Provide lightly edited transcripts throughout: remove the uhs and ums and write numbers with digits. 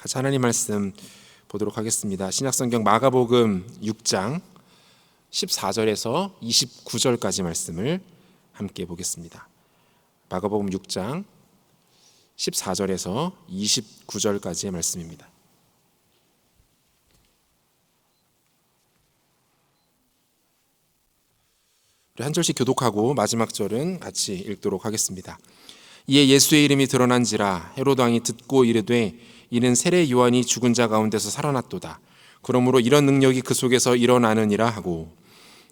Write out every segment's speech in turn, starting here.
같이 하나님 말씀 보도록 하겠습니다. 신약성경 마가복음 6장 14절에서 29절까지 말씀을 함께 보겠습니다. 마가복음 6장 14절에서 29절까지의 말씀입니다. 우리 한 절씩 교독하고 마지막 절은 같이 읽도록 하겠습니다. 이에 예수의 이름이 드러난지라 헤롯 왕이 듣고 이르되 이는 세례 요한이 죽은 자 가운데서 살아났도다. 그러므로 이런 능력이 그 속에서 일어나느니라 하고,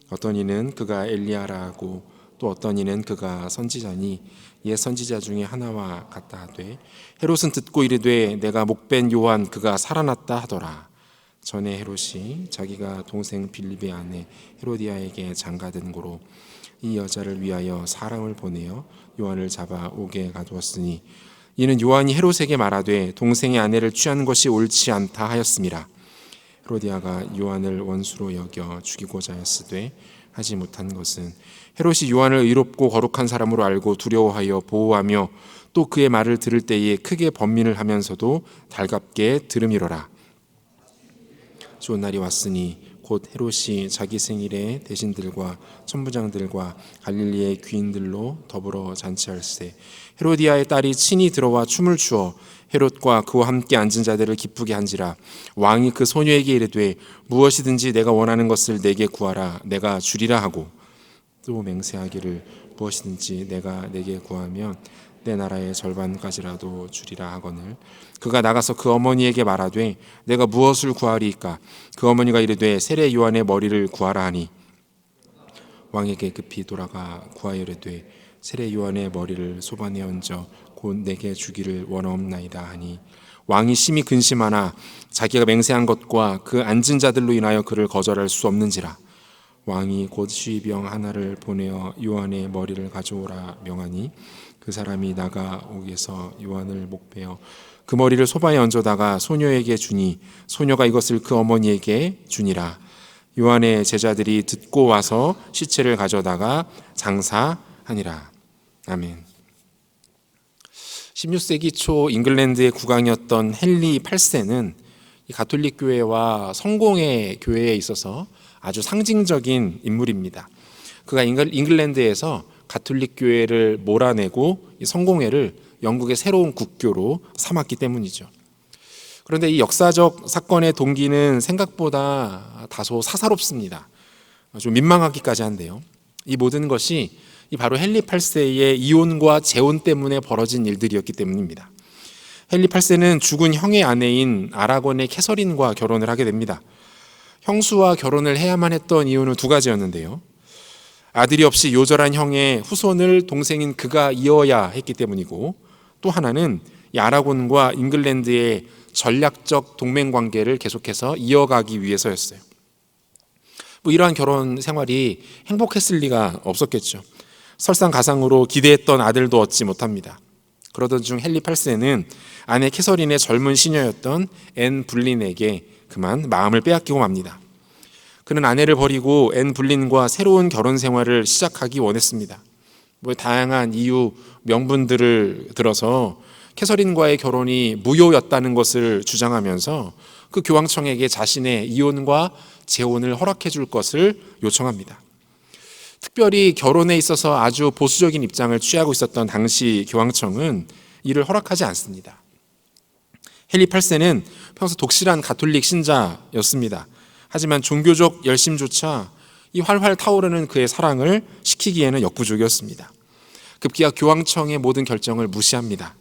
어떤 이는 그가 엘리야라 하고 또 어떤 이는 그가 선지자니 옛 선지자 중에 하나와 같다 하되, 헤롯은 듣고 이르되 내가 목벤 요한 그가 살아났다 하더라. 전에 헤롯이 자기가 동생 빌립의 아내 헤로디아에게 장가든 고로 이 여자를 위하여 사람을 보내어 요한을 잡아 옥에 가두었으니, 이는 요한이 헤롯에게 말하되 동생의 아내를 취하는 것이 옳지 않다 하였음이라. 헤로디아가 요한을 원수로 여겨 죽이고자 하였으되 하지 못한 것은 헤롯이 요한을 의롭고 거룩한 사람으로 알고 두려워하여 보호하며 또 그의 말을 들을 때에 크게 번민을 하면서도 달갑게 들음이로라. 좋은 날이 왔으니 곧 헤롯이 자기 생일에 대신들과 천부장들과 갈릴리의 귀인들로 더불어 잔치할세, 헤로디아의 딸이 친히 들어와 춤을 추어 헤롯과 그와 함께 앉은 자들을 기쁘게 한지라. 왕이 그 소녀에게 이르되 무엇이든지 내가 원하는 것을 내게 구하라, 내가 주리라 하고, 또 맹세하기를 무엇이든지 내가 내게 구하면 내 나라의 절반까지라도 주리라 하거늘, 그가 나가서 그 어머니에게 말하되 내가 무엇을 구하리이까? 그 어머니가 이르되 세례 요한의 머리를 구하라 하니, 왕에게 급히 돌아가 구하여 이르되 세례 요한의 머리를 소반에 얹어 곧 내게 주기를 원하옵나이다 하니, 왕이 심히 근심하나 자기가 맹세한 것과 그 앉은 자들로 인하여 그를 거절할 수 없는지라. 왕이 곧 시병 하나를 보내어 요한의 머리를 가져오라 명하니, 그 사람이 나가 옥에서 요한을 목베어 그 머리를 소바에 얹어다가 소녀에게 주니, 소녀가 이것을 그 어머니에게 주니라. 요한의 제자들이 듣고 와서 시체를 가져다가 장사하니라. 아멘. 16세기 초 잉글랜드의 국왕이었던 헨리 8세는 가톨릭 교회와 성공의 교회에 있어서 아주 상징적인 인물입니다. 그가 잉글랜드에서 가톨릭 교회를 몰아내고 성공회를 영국의 새로운 국교로 삼았기 때문이죠. 그런데 이 역사적 사건의 동기는 생각보다 다소 사사롭습니다. 좀 민망하기까지 한데요. 이 모든 것이 바로 헨리 8세의 이혼과 재혼 때문에 벌어진 일들이었기 때문입니다. 헨리 8세는 죽은 형의 아내인 아라곤의 캐서린과 결혼을 하게 됩니다. 형수와 결혼을 해야만 했던 이유는 두 가지였는데요. 아들이 없이 요절한 형의 후손을 동생인 그가 이어야 했기 때문이고, 또 하나는 이 아라곤과 잉글랜드의 전략적 동맹 관계를 계속해서 이어가기 위해서였어요. 이러한 결혼 생활이 행복했을 리가 없었겠죠. 설상가상으로 기대했던 아들도 얻지 못합니다. 그러던 중 헨리 8세는 아내 캐서린의 젊은 시녀였던 앤 불린에게 그만 마음을 빼앗기고 맙니다. 그는 아내를 버리고 앤 불린과 새로운 결혼 생활을 시작하기 원했습니다. 다양한 이유, 명분들을 들어서 캐서린과의 결혼이 무효였다는 것을 주장하면서 그 교황청에게 자신의 이혼과 재혼을 허락해 줄 것을 요청합니다. 특별히 결혼에 있어서 아주 보수적인 입장을 취하고 있었던 당시 교황청은 이를 허락하지 않습니다. 헨리 8세는 평소 독실한 가톨릭 신자였습니다. 하지만 종교적 열심조차 이 활활 타오르는 그의 사랑을 식히기에는 역부족이었습니다. 급기야 교황청의 모든 결정을 무시합니다.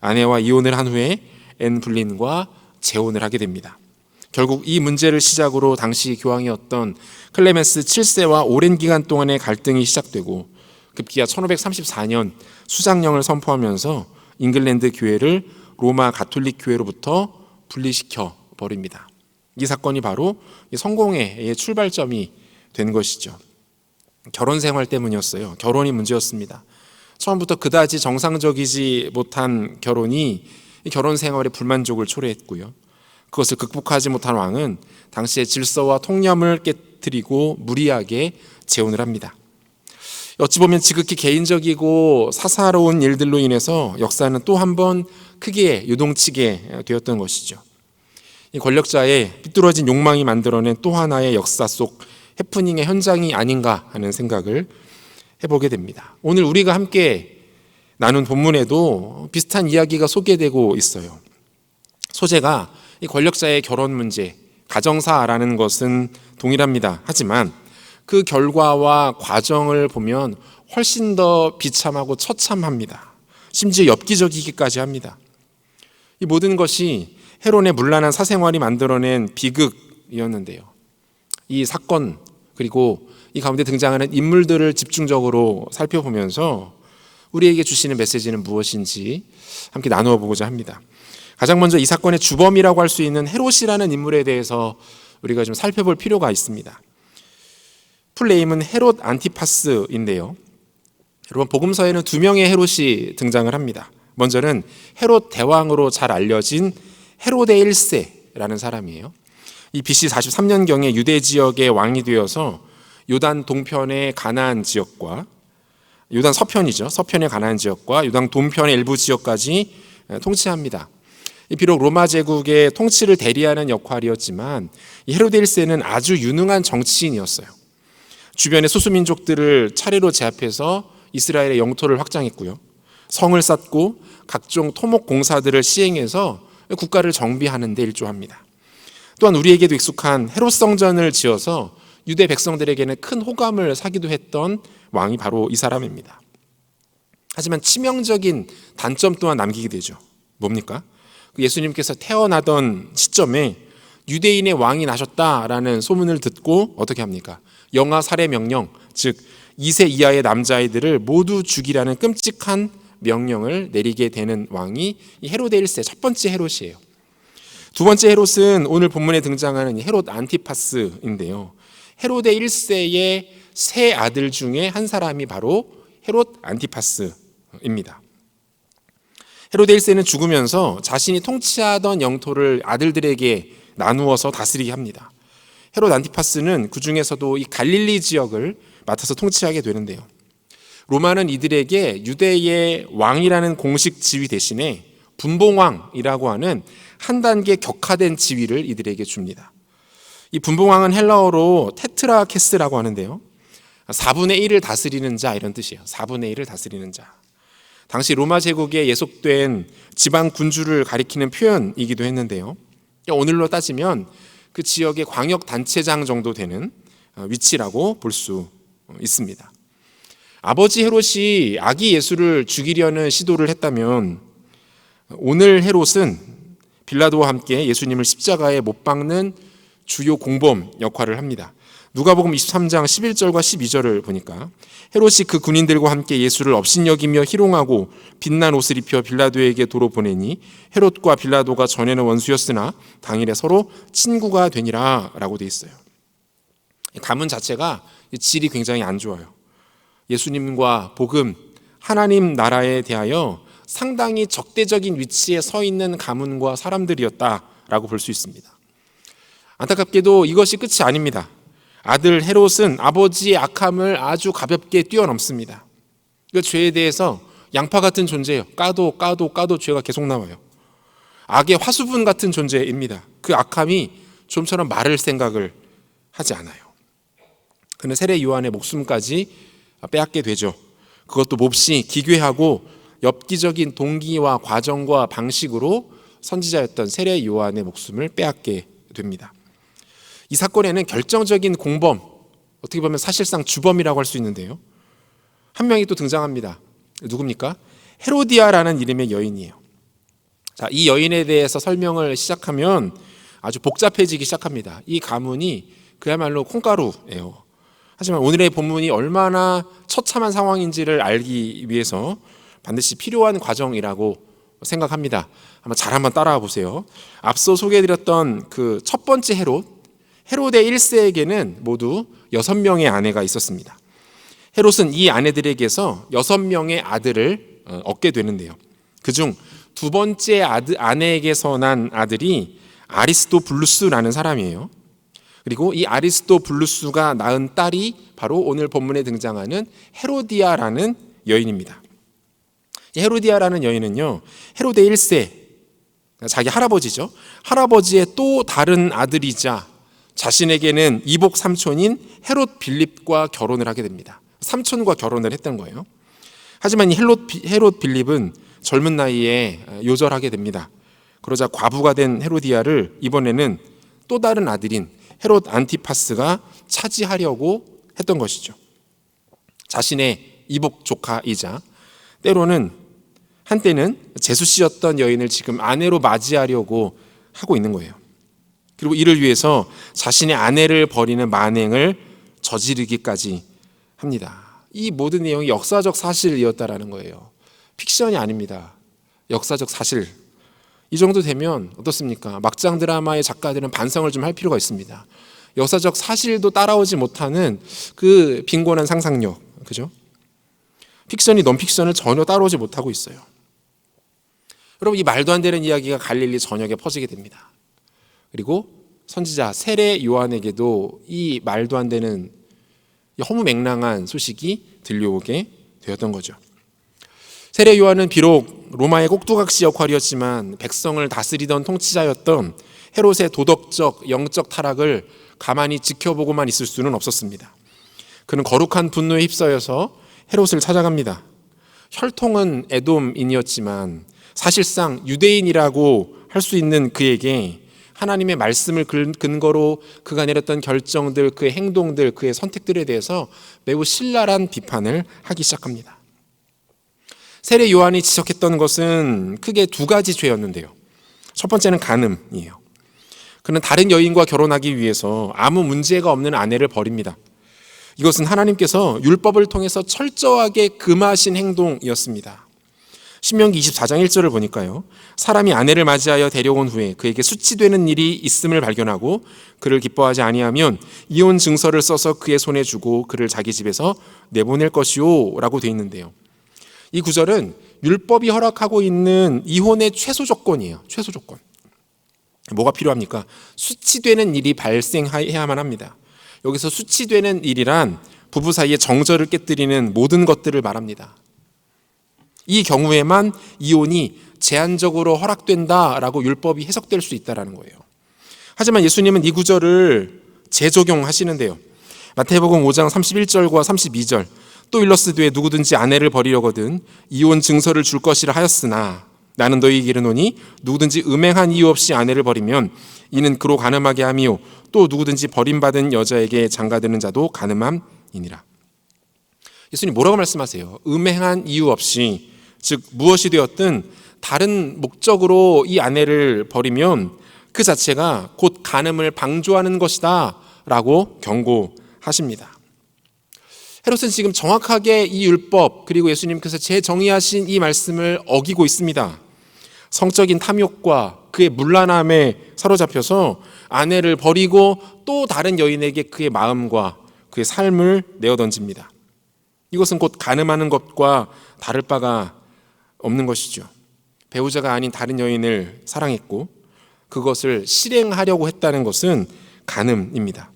아내와 이혼을 한 후에 앤 불린과 재혼을 하게 됩니다. 결국 이 문제를 시작으로 당시 교황이었던 클레멘스 7세와 오랜 기간 동안의 갈등이 시작되고, 급기야 1534년 수장령을 선포하면서 잉글랜드 교회를 로마 가톨릭 교회로부터 분리시켜 버립니다. 이 사건이 바로 성공회의 출발점이 된 것이죠. 결혼 생활 때문이었어요. 결혼이 문제였습니다. 처음부터 그다지 정상적이지 못한 결혼이 결혼 생활의 불만족을 초래했고요. 그것을 극복하지 못한 왕은 당시의 질서와 통념을 깨뜨리고 무리하게 재혼을 합니다. 어찌 보면 지극히 개인적이고 사사로운 일들로 인해서 역사는 또 한 번 크게 요동치게 되었던 것이죠. 이 권력자의 삐뚤어진 욕망이 만들어낸 또 하나의 역사 속 해프닝의 현장이 아닌가 하는 생각을 해보게 됩니다. 오늘 우리가 함께 나눈 본문에도 비슷한 이야기가 소개되고 있어요. 소재가 이 권력자의 결혼 문제, 가정사라는 것은 동일합니다. 하지만 그 결과와 과정을 보면 훨씬 더 비참하고 처참합니다. 심지어 엽기적이기까지 합니다. 이 모든 것이 헤롯의 문란한 사생활이 만들어낸 비극이었는데요. 이 사건 그리고 이 가운데 등장하는 인물들을 집중적으로 살펴보면서 우리에게 주시는 메시지는 무엇인지 함께 나누어 보고자 합니다. 가장 먼저 이 사건의 주범이라고 할 수 있는 헤롯이라는 인물에 대해서 우리가 좀 살펴볼 필요가 있습니다. 풀네임은 헤롯 안티파스인데요. 여러분, 복음서에는 두 명의 헤롯이 등장을 합니다. 먼저는 헤롯 대왕으로 잘 알려진 헤로데 1세라는 사람이에요. 이 BC 43년경에 유대 지역의 왕이 되어서 요단 동편의 가나안 지역과 요단 서편이죠. 서편의 가나안 지역과 요단 동편의 일부 지역까지 통치합니다. 비록 로마 제국의 통치를 대리하는 역할이었지만 이 헤로데 1세는 아주 유능한 정치인이었어요. 주변의 소수민족들을 차례로 제압해서 이스라엘의 영토를 확장했고요. 성을 쌓고 각종 토목 공사들을 시행해서 국가를 정비하는 데 일조합니다. 또한 우리에게도 익숙한 헤롯 성전을 지어서 유대 백성들에게는 큰 호감을 사기도 했던 왕이 바로 이 사람입니다. 하지만 치명적인 단점 또한 남기게 되죠. 뭡니까? 예수님께서 태어나던 시점에 유대인의 왕이 나셨다라는 소문을 듣고 어떻게 합니까? 영아 살해 명령, 즉 2세 이하의 남자아이들을 모두 죽이라는 끔찍한 명령을 내리게 되는 왕이 이 헤로데 1세 첫 번째 헤롯이에요. 두 번째 헤롯은 오늘 본문에 등장하는 헤롯 안티파스인데요. 헤로데 1세의 세 아들 중에 한 사람이 바로 헤롯 안티파스입니다. 헤로데 1세는 죽으면서 자신이 통치하던 영토를 아들들에게 나누어서 다스리게 합니다. 헤롯 안티파스는 그 중에서도 이 갈릴리 지역을 맡아서 통치하게 되는데요. 로마는 이들에게 유대의 왕이라는 공식 지위 대신에 분봉왕이라고 하는 한 단계 격화된 지위를 이들에게 줍니다. 이 분봉왕은 헬라어로 테트라케스라고 하는데요. 4분의 1을 다스리는 자 이런 뜻이에요. 4분의 1을 다스리는 자. 당시 로마 제국에 예속된 지방 군주를 가리키는 표현이기도 했는데요. 오늘로 따지면 그 지역의 광역 단체장 정도 되는 위치라고 볼 수 있습니다. 아버지 헤롯이 아기 예수를 죽이려는 시도를 했다면 오늘 헤롯은 빌라도와 함께 예수님을 십자가에 못 박는 주요 공범 역할을 합니다. 누가복음 23장 11절과 12절을 보니까 헤롯이 그 군인들과 함께 예수를 업신여기며 희롱하고 빛난 옷을 입혀 빌라도에게 도로 보내니 헤롯과 빌라도가 전에는 원수였으나 당일에 서로 친구가 되니라 라고 되어 있어요. 가문 자체가 질이 굉장히 안 좋아요. 예수님과 복음, 하나님 나라에 대하여 상당히 적대적인 위치에 서 있는 가문과 사람들이었다라고 볼 수 있습니다. 안타깝게도 이것이 끝이 아닙니다. 아들 헤롯은 아버지의 악함을 아주 가볍게 뛰어넘습니다. 그 죄에 대해서 양파 같은 존재예요. 까도 죄가 계속 나와요. 악의 화수분 같은 존재입니다. 그 악함이 좀처럼 마를 생각을 하지 않아요. 그는 세례 요한의 목숨까지 빼앗게 되죠. 그것도 몹시 기괴하고 엽기적인 동기와 과정과 방식으로 선지자였던 세례 요한의 목숨을 빼앗게 됩니다. 이 사건에는 결정적인 공범, 어떻게 보면 사실상 주범이라고 할 수 있는데요. 한 명이 또 등장합니다. 누굽니까? 헤로디아라는 이름의 여인이에요. 자, 이 여인에 대해서 설명을 시작하면 아주 복잡해지기 시작합니다. 이 가문이 그야말로 콩가루예요. 하지만 오늘의 본문이 얼마나 처참한 상황인지를 알기 위해서 반드시 필요한 과정이라고 생각합니다. 한번 따라와 보세요. 앞서 소개해드렸던 그 첫 번째 헤롯의 1세에게는 모두 6명의 아내가 있었습니다. 헤롯은 이 아내들에게서 6명의 아들을 얻게 되는데요. 그중 두 번째 아내에게서 난 아들이 아리스토블루스라는 사람이에요. 그리고 이 아리스토블루스가 낳은 딸이 바로 오늘 본문에 등장하는 헤로디아라는 여인입니다. 헤로디아라는 여인은요, 헤로데 1세, 자기 할아버지죠. 할아버지의 또 다른 아들이자 자신에게는 이복 삼촌인 헤롯 빌립과 결혼을 하게 됩니다. 삼촌과 결혼을 했던 거예요. 하지만 이 헤롯 빌립은 젊은 나이에 요절하게 됩니다. 그러자 과부가 된 헤로디아를 이번에는 또 다른 아들인 헤롯 안티파스가 차지하려고 했던 것이죠. 자신의 이복 조카이자 때로는 한때는 제수씨였던 여인을 지금 아내로 맞이하려고 하고 있는 거예요. 그리고 이를 위해서 자신의 아내를 버리는 만행을 저지르기까지 합니다. 이 모든 내용이 역사적 사실이었다라는 거예요. 픽션이 아닙니다. 역사적 사실. 이 정도 되면 어떻습니까? 막장 드라마의 작가들은 반성을 좀 할 필요가 있습니다. 역사적 사실도 따라오지 못하는 그 빈곤한 상상력, 그죠? 픽션이 논픽션을 전혀 따라오지 못하고 있어요. 여러분, 이 말도 안 되는 이야기가 갈릴리 전역에 퍼지게 됩니다. 그리고 선지자 세례 요한에게도 이 말도 안 되는 허무맹랑한 소식이 들려오게 되었던 거죠. 세례 요한은 비록 로마의 꼭두각시 역할이었지만 백성을 다스리던 통치자였던 헤롯의 도덕적, 영적 타락을 가만히 지켜보고만 있을 수는 없었습니다. 그는 거룩한 분노에 휩싸여서 헤롯을 찾아갑니다. 혈통은 에돔인이었지만 사실상 유대인이라고 할 수 있는 그에게 하나님의 말씀을 근거로 그가 내렸던 결정들, 그의 행동들, 그의 선택들에 대해서 매우 신랄한 비판을 하기 시작합니다. 세례 요한이 지적했던 것은 크게 두 가지 죄였는데요. 첫 번째는 간음이에요. 그는 다른 여인과 결혼하기 위해서 아무 문제가 없는 아내를 버립니다. 이것은 하나님께서 율법을 통해서 철저하게 금하신 행동이었습니다. 신명기 24장 1절을 보니까요, 사람이 아내를 맞이하여 데려온 후에 그에게 수치되는 일이 있음을 발견하고 그를 기뻐하지 아니하면 이혼 증서를 써서 그의 손에 주고 그를 자기 집에서 내보낼 것이요 라고 되어 있는데요. 이 구절은 율법이 허락하고 있는 이혼의 최소 조건이에요. 최소 조건. 뭐가 필요합니까? 수치되는 일이 발생해야만 합니다. 여기서 수치되는 일이란 부부 사이의 정절을 깨뜨리는 모든 것들을 말합니다. 이 경우에만 이혼이 제한적으로 허락된다라고 율법이 해석될 수 있다는 거예요. 하지만 예수님은 이 구절을 재적용하시는데요. 마태복음 5장 31절과 32절, 또 일러스되 누구든지 아내를 버리려거든 이혼 증서를 줄 것이라 하였으나 나는 너희에게 이르노니 누구든지 음행한 이유 없이 아내를 버리면 이는 그로 간음하게 함이요 또 누구든지 버림받은 여자에게 장가드는 자도 간음함이니라. 예수님 뭐라고 말씀하세요? 음행한 이유 없이, 즉 무엇이 되었든 다른 목적으로 이 아내를 버리면 그 자체가 곧 간음을 방조하는 것이다 라고 경고하십니다. 헤롯은 지금 정확하게 이 율법, 그리고 예수님께서 재정의하신 이 말씀을 어기고 있습니다. 성적인 탐욕과 그의 문란함에 사로잡혀서 아내를 버리고 또 다른 여인에게 그의 마음과 그의 삶을 내어던집니다. 이것은 곧 간음하는 것과 다를 바가 없는 것이죠. 배우자가 아닌 다른 여인을 사랑했고 그것을 실행하려고 했다는 것은 간음입니다.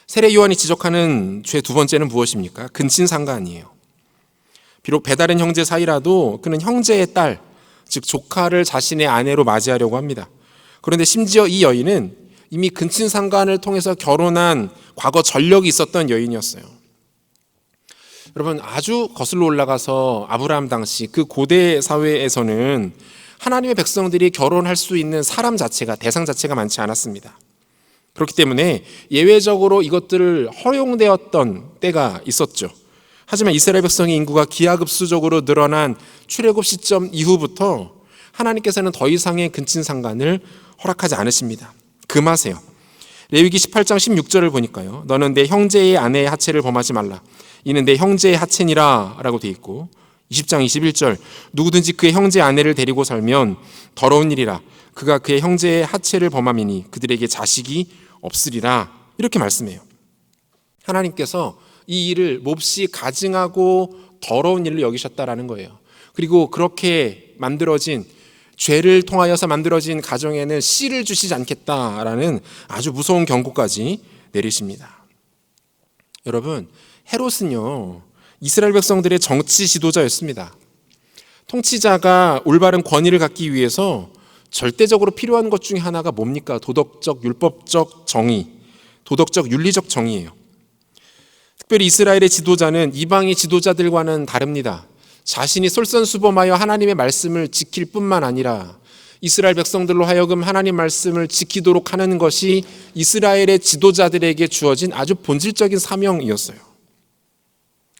세례 요한이 지적하는 죄 두 번째는 무엇입니까? 근친상간이에요. 비록 배다른 형제 사이라도 그는 형제의 딸, 즉 조카를 자신의 아내로 맞이하려고 합니다. 그런데 심지어 이 여인은 이미 근친상간을 통해서 결혼한 과거 전력이 있었던 여인이었어요. 여러분, 아주 거슬러 올라가서 아브라함 당시 그 고대 사회에서는 하나님의 백성들이 결혼할 수 있는 사람 자체가, 대상 자체가 많지 않았습니다. 그렇기 때문에 예외적으로 이것들을 허용되었던 때가 있었죠. 하지만 이스라엘 백성의 인구가 기하급수적으로 늘어난 출애굽 시점 이후부터 하나님께서는 더 이상의 근친상간을 허락하지 않으십니다. 금하세요. 레위기 18장 16절을 보니까요, 너는 내 형제의 아내의 하체를 범하지 말라. 이는 내 형제의 하체니라 라고 되어 있고, 20장 21절, 누구든지 그의 형제의 아내를 데리고 살면 더러운 일이라. 그가 그의 형제의 하체를 범함이니 그들에게 자식이 없으리라. 이렇게 말씀해요. 하나님께서 이 일을 몹시 가증하고 더러운 일로 여기셨다라는 거예요. 그리고 그렇게 만들어진, 죄를 통하여서 만들어진 가정에는 씨를 주시지 않겠다라는 아주 무서운 경고까지 내리십니다. 여러분, 헤롯은요, 이스라엘 백성들의 정치 지도자였습니다. 통치자가 올바른 권위를 갖기 위해서 절대적으로 필요한 것 중에 하나가 뭡니까? 도덕적, 율법적 정의, 도덕적, 윤리적 정의예요. 특별히 이스라엘의 지도자는 이방의 지도자들과는 다릅니다. 자신이 솔선수범하여 하나님의 말씀을 지킬 뿐만 아니라 이스라엘 백성들로 하여금 하나님 말씀을 지키도록 하는 것이 이스라엘의 지도자들에게 주어진 아주 본질적인 사명이었어요.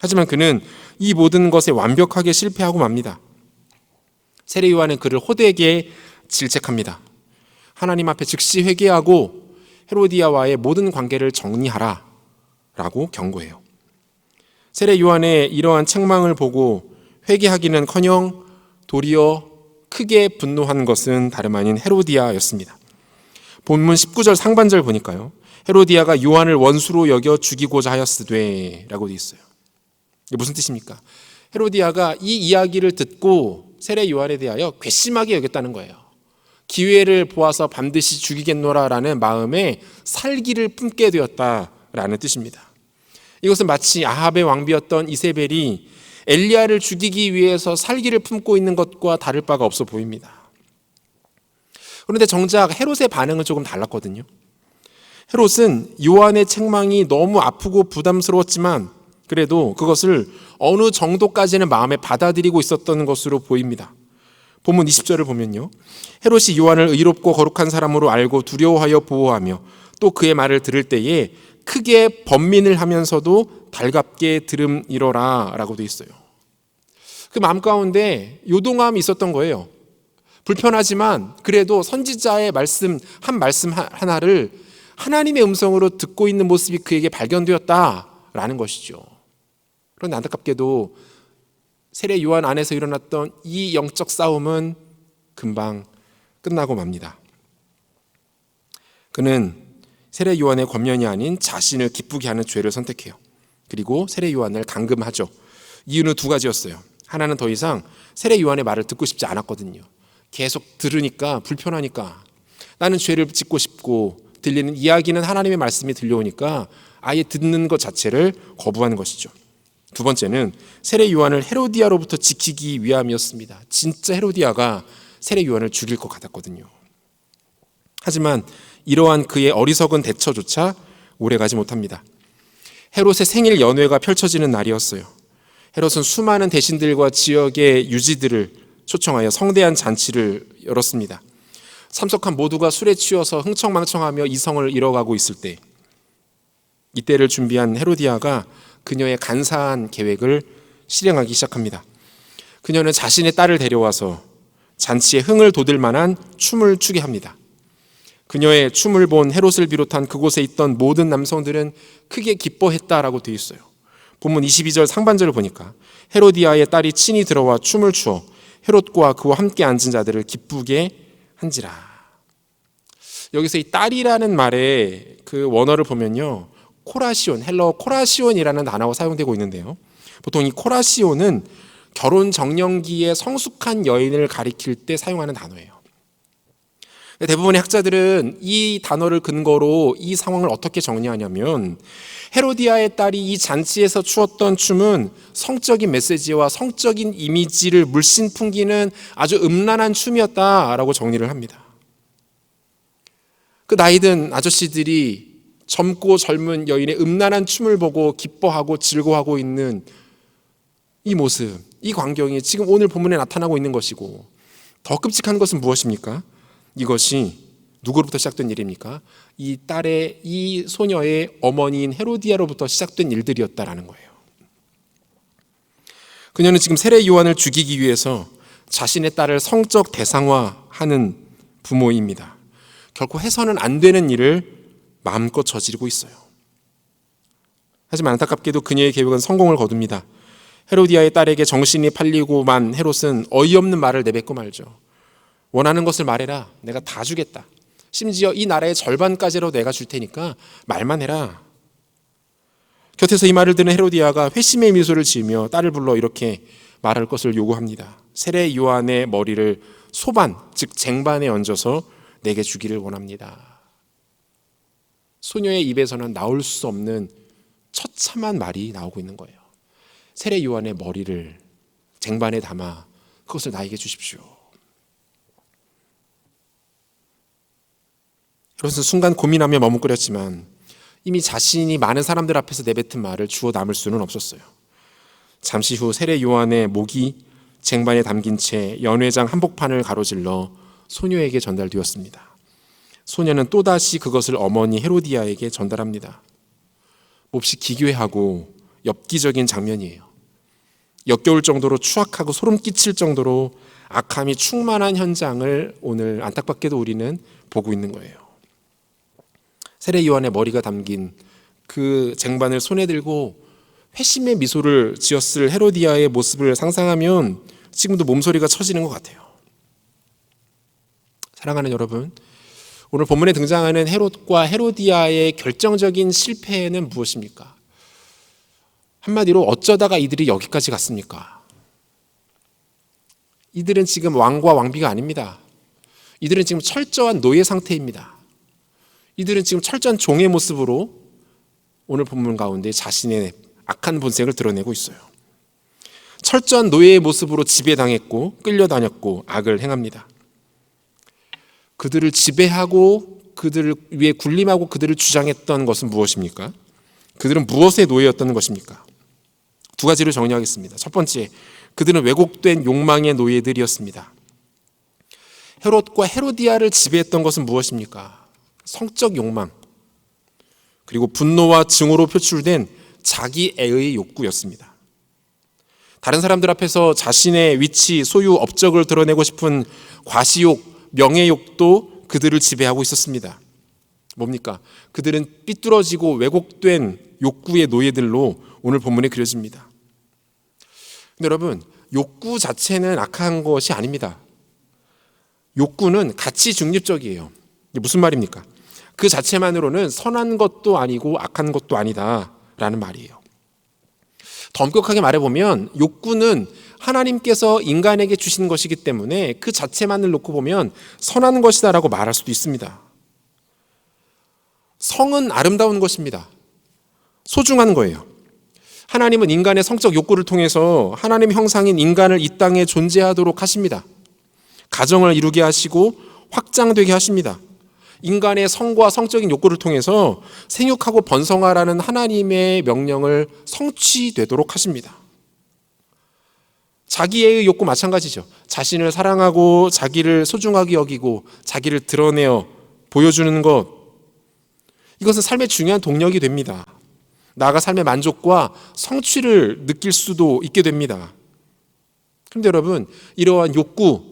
하지만 그는 이 모든 것에 완벽하게 실패하고 맙니다. 세례 요한은 그를 호되게 질책합니다. 하나님 앞에 즉시 회개하고 헤로디아와의 모든 관계를 정리하라 라고 경고해요. 세례 요한의 이러한 책망을 보고 회개하기는커녕 도리어 크게 분노한 것은 다름 아닌 헤로디아였습니다. 본문 19절 상반절 보니까요, 헤로디아가 요한을 원수로 여겨 죽이고자 하였으되 라고 되어 있어요. 이게 무슨 뜻입니까? 헤로디아가 이 이야기를 듣고 세례 요한에 대하여 괘씸하게 여겼다는 거예요. 기회를 보아서 반드시 죽이겠노라라는 마음에 살기를 품게 되었다라는 뜻입니다. 이것은 마치 아합의 왕비였던 이세벨이 엘리야를 죽이기 위해서 살기를 품고 있는 것과 다를 바가 없어 보입니다. 그런데 정작 헤롯의 반응은 조금 달랐거든요. 헤롯은 요한의 책망이 너무 아프고 부담스러웠지만 그래도 그것을 어느 정도까지는 마음에 받아들이고 있었던 것으로 보입니다. 본문 20절을 보면요, 헤롯이 요한을 의롭고 거룩한 사람으로 알고 두려워하여 보호하며 또 그의 말을 들을 때에 크게 번민을 하면서도 달갑게 들음이러라 라고 되어 있어요. 그 마음 가운데 요동함이 있었던 거예요. 불편하지만 그래도 선지자의 말씀 하나를 하나님의 음성으로 듣고 있는 모습이 그에게 발견되었다라는 것이죠. 그런데 안타깝게도 세례 요한 안에서 일어났던 이 영적 싸움은 금방 끝나고 맙니다. 그는 세례 요한의 권면이 아닌 자신을 기쁘게 하는 죄를 선택해요. 그리고 세례 요한을 감금하죠. 이유는 두 가지였어요. 하나는 더 이상 세례 요한의 말을 듣고 싶지 않았거든요. 계속 들으니까 불편하니까, 나는 죄를 짓고 싶고 들리는 이야기는 하나님의 말씀이 들려오니까 아예 듣는 것 자체를 거부하는 것이죠. 두 번째는 세례 요한을 헤로디아로부터 지키기 위함이었습니다. 진짜 헤로디아가 세례 요한을 죽일 것 같았거든요. 하지만 이러한 그의 어리석은 대처조차 오래가지 못합니다. 헤롯의 생일 연회가 펼쳐지는 날이었어요. 헤롯은 수많은 대신들과 지역의 유지들을 초청하여 성대한 잔치를 열었습니다. 참석한 모두가 술에 취해서 흥청망청하며 이성을 잃어가고 있을 때, 이때를 준비한 헤로디아가 그녀의 간사한 계획을 실행하기 시작합니다. 그녀는 자신의 딸을 데려와서 잔치에 흥을 돋을 만한 춤을 추게 합니다. 그녀의 춤을 본 헤롯을 비롯한 그곳에 있던 모든 남성들은 크게 기뻐했다라고 되어 있어요. 본문 22절 상반절을 보니까 헤로디아의 딸이 친히 들어와 춤을 추어 헤롯과 그와 함께 앉은 자들을 기쁘게 한지라. 여기서 이 딸이라는 말의 그 원어를 보면요, 코라시온, 헬러 코라시온이라는 단어가 사용되고 있는데요, 보통 이 코라시온은 결혼 정년기에 성숙한 여인을 가리킬 때 사용하는 단어예요. 대부분의 학자들은 이 단어를 근거로 이 상황을 어떻게 정리하냐면, 헤로디아의 딸이 이 잔치에서 추었던 춤은 성적인 메시지와 성적인 이미지를 물씬 풍기는 아주 음란한 춤이었다라고 정리를 합니다. 그 나이든 아저씨들이 젊고 젊은 여인의 음란한 춤을 보고 기뻐하고 즐거워하고 있는 이 모습, 이 광경이 지금 오늘 본문에 나타나고 있는 것이고, 더 끔찍한 것은 무엇입니까? 이것이 누구로부터 시작된 일입니까? 이 딸의, 이 소녀의 어머니인 헤로디아로부터 시작된 일들이었다라는 거예요. 그녀는 지금 세례 요한을 죽이기 위해서 자신의 딸을 성적 대상화하는 부모입니다. 결코 해서는 안 되는 일을 마음껏 저지르고 있어요. 하지만 안타깝게도 그녀의 계획은 성공을 거둡니다. 헤로디아의 딸에게 정신이 팔리고만 헤롯은 어이없는 말을 내뱉고 말죠. 원하는 것을 말해라. 내가 다 주겠다. 심지어 이 나라의 절반까지로 내가 줄 테니까 말만 해라. 곁에서 이 말을 듣는 헤로디아가 회심의 미소를 지으며 딸을 불러 이렇게 말할 것을 요구합니다. 세례 요한의 머리를 소반, 즉 쟁반에 얹어서 내게 주기를 원합니다. 소녀의 입에서는 나올 수 없는 처참한 말이 나오고 있는 거예요. 세례 요한의 머리를 쟁반에 담아 그것을 나에게 주십시오. 그래서 순간 고민하며 머뭇거렸지만 이미 자신이 많은 사람들 앞에서 내뱉은 말을 주워 담을 수는 없었어요. 잠시 후 세례 요한의 목이 쟁반에 담긴 채 연회장 한복판을 가로질러 소녀에게 전달되었습니다. 소녀는 또다시 그것을 어머니 헤로디아에게 전달합니다. 몹시 기괴하고 엽기적인 장면이에요. 역겨울 정도로 추악하고 소름 끼칠 정도로 악함이 충만한 현장을 오늘 안타깝게도 우리는 보고 있는 거예요. 세례 요한의 머리가 담긴 그 쟁반을 손에 들고 회심의 미소를 지었을 헤로디아의 모습을 상상하면 지금도 몸소리가 쳐지는 것 같아요. 사랑하는 여러분, 오늘 본문에 등장하는 헤롯과 헤로디아의 결정적인 실패는 무엇입니까? 한마디로 어쩌다가 이들이 여기까지 갔습니까? 이들은 지금 왕과 왕비가 아닙니다. 이들은 지금 철저한 노예 상태입니다. 이들은 지금 철저한 종의 모습으로 오늘 본문 가운데 자신의 악한 본색을 드러내고 있어요. 철저한 노예의 모습으로 지배당했고 끌려다녔고 악을 행합니다. 그들을 지배하고 그들을 위해 군림하고 그들을 주장했던 것은 무엇입니까? 그들은 무엇의 노예였던 것입니까? 두 가지로 정리하겠습니다. 첫 번째, 그들은 왜곡된 욕망의 노예들이었습니다. 헤롯과 헤로디아를 지배했던 것은 무엇입니까? 성적 욕망, 그리고 분노와 증오로 표출된 자기애의 욕구였습니다. 다른 사람들 앞에서 자신의 위치, 소유, 업적을 드러내고 싶은 과시욕, 명예욕도 그들을 지배하고 있었습니다. 뭡니까? 그들은 삐뚤어지고 왜곡된 욕구의 노예들로 오늘 본문에 그려집니다. 근데 여러분, 욕구 자체는 악한 것이 아닙니다. 욕구는 가치 중립적이에요. 이게 무슨 말입니까? 그 자체만으로는 선한 것도 아니고 악한 것도 아니다라는 말이에요. 더 엄격하게 말해보면 욕구는 하나님께서 인간에게 주신 것이기 때문에 그 자체만을 놓고 보면 선한 것이다라고 말할 수도 있습니다. 성은 아름다운 것입니다. 소중한 거예요. 하나님은 인간의 성적 욕구를 통해서 하나님의 형상인 인간을 이 땅에 존재하도록 하십니다. 가정을 이루게 하시고 확장되게 하십니다. 인간의 성과 성적인 욕구를 통해서 생육하고 번성하라는 하나님의 명령을 성취되도록 하십니다. 자기의 욕구 마찬가지죠. 자신을 사랑하고 자기를 소중하게 여기고 자기를 드러내어 보여주는 것, 이것은 삶의 중요한 동력이 됩니다. 나아가 삶의 만족과 성취를 느낄 수도 있게 됩니다. 그런데 여러분, 이러한 욕구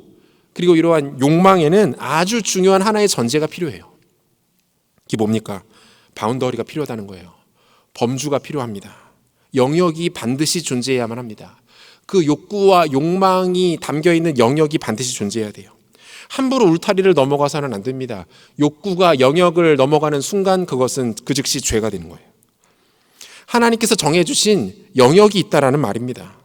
그리고 이러한 욕망에는 아주 중요한 하나의 전제가 필요해요. 그게 뭡니까? 바운더리가 필요하다는 거예요. 범주가 필요합니다. 영역이 반드시 존재해야만 합니다. 그 욕구와 욕망이 담겨있는 영역이 반드시 존재해야 돼요. 함부로 울타리를 넘어가서는 안 됩니다. 욕구가 영역을 넘어가는 순간 그것은 그 즉시 죄가 되는 거예요. 하나님께서 정해주신 영역이 있다라는 말입니다.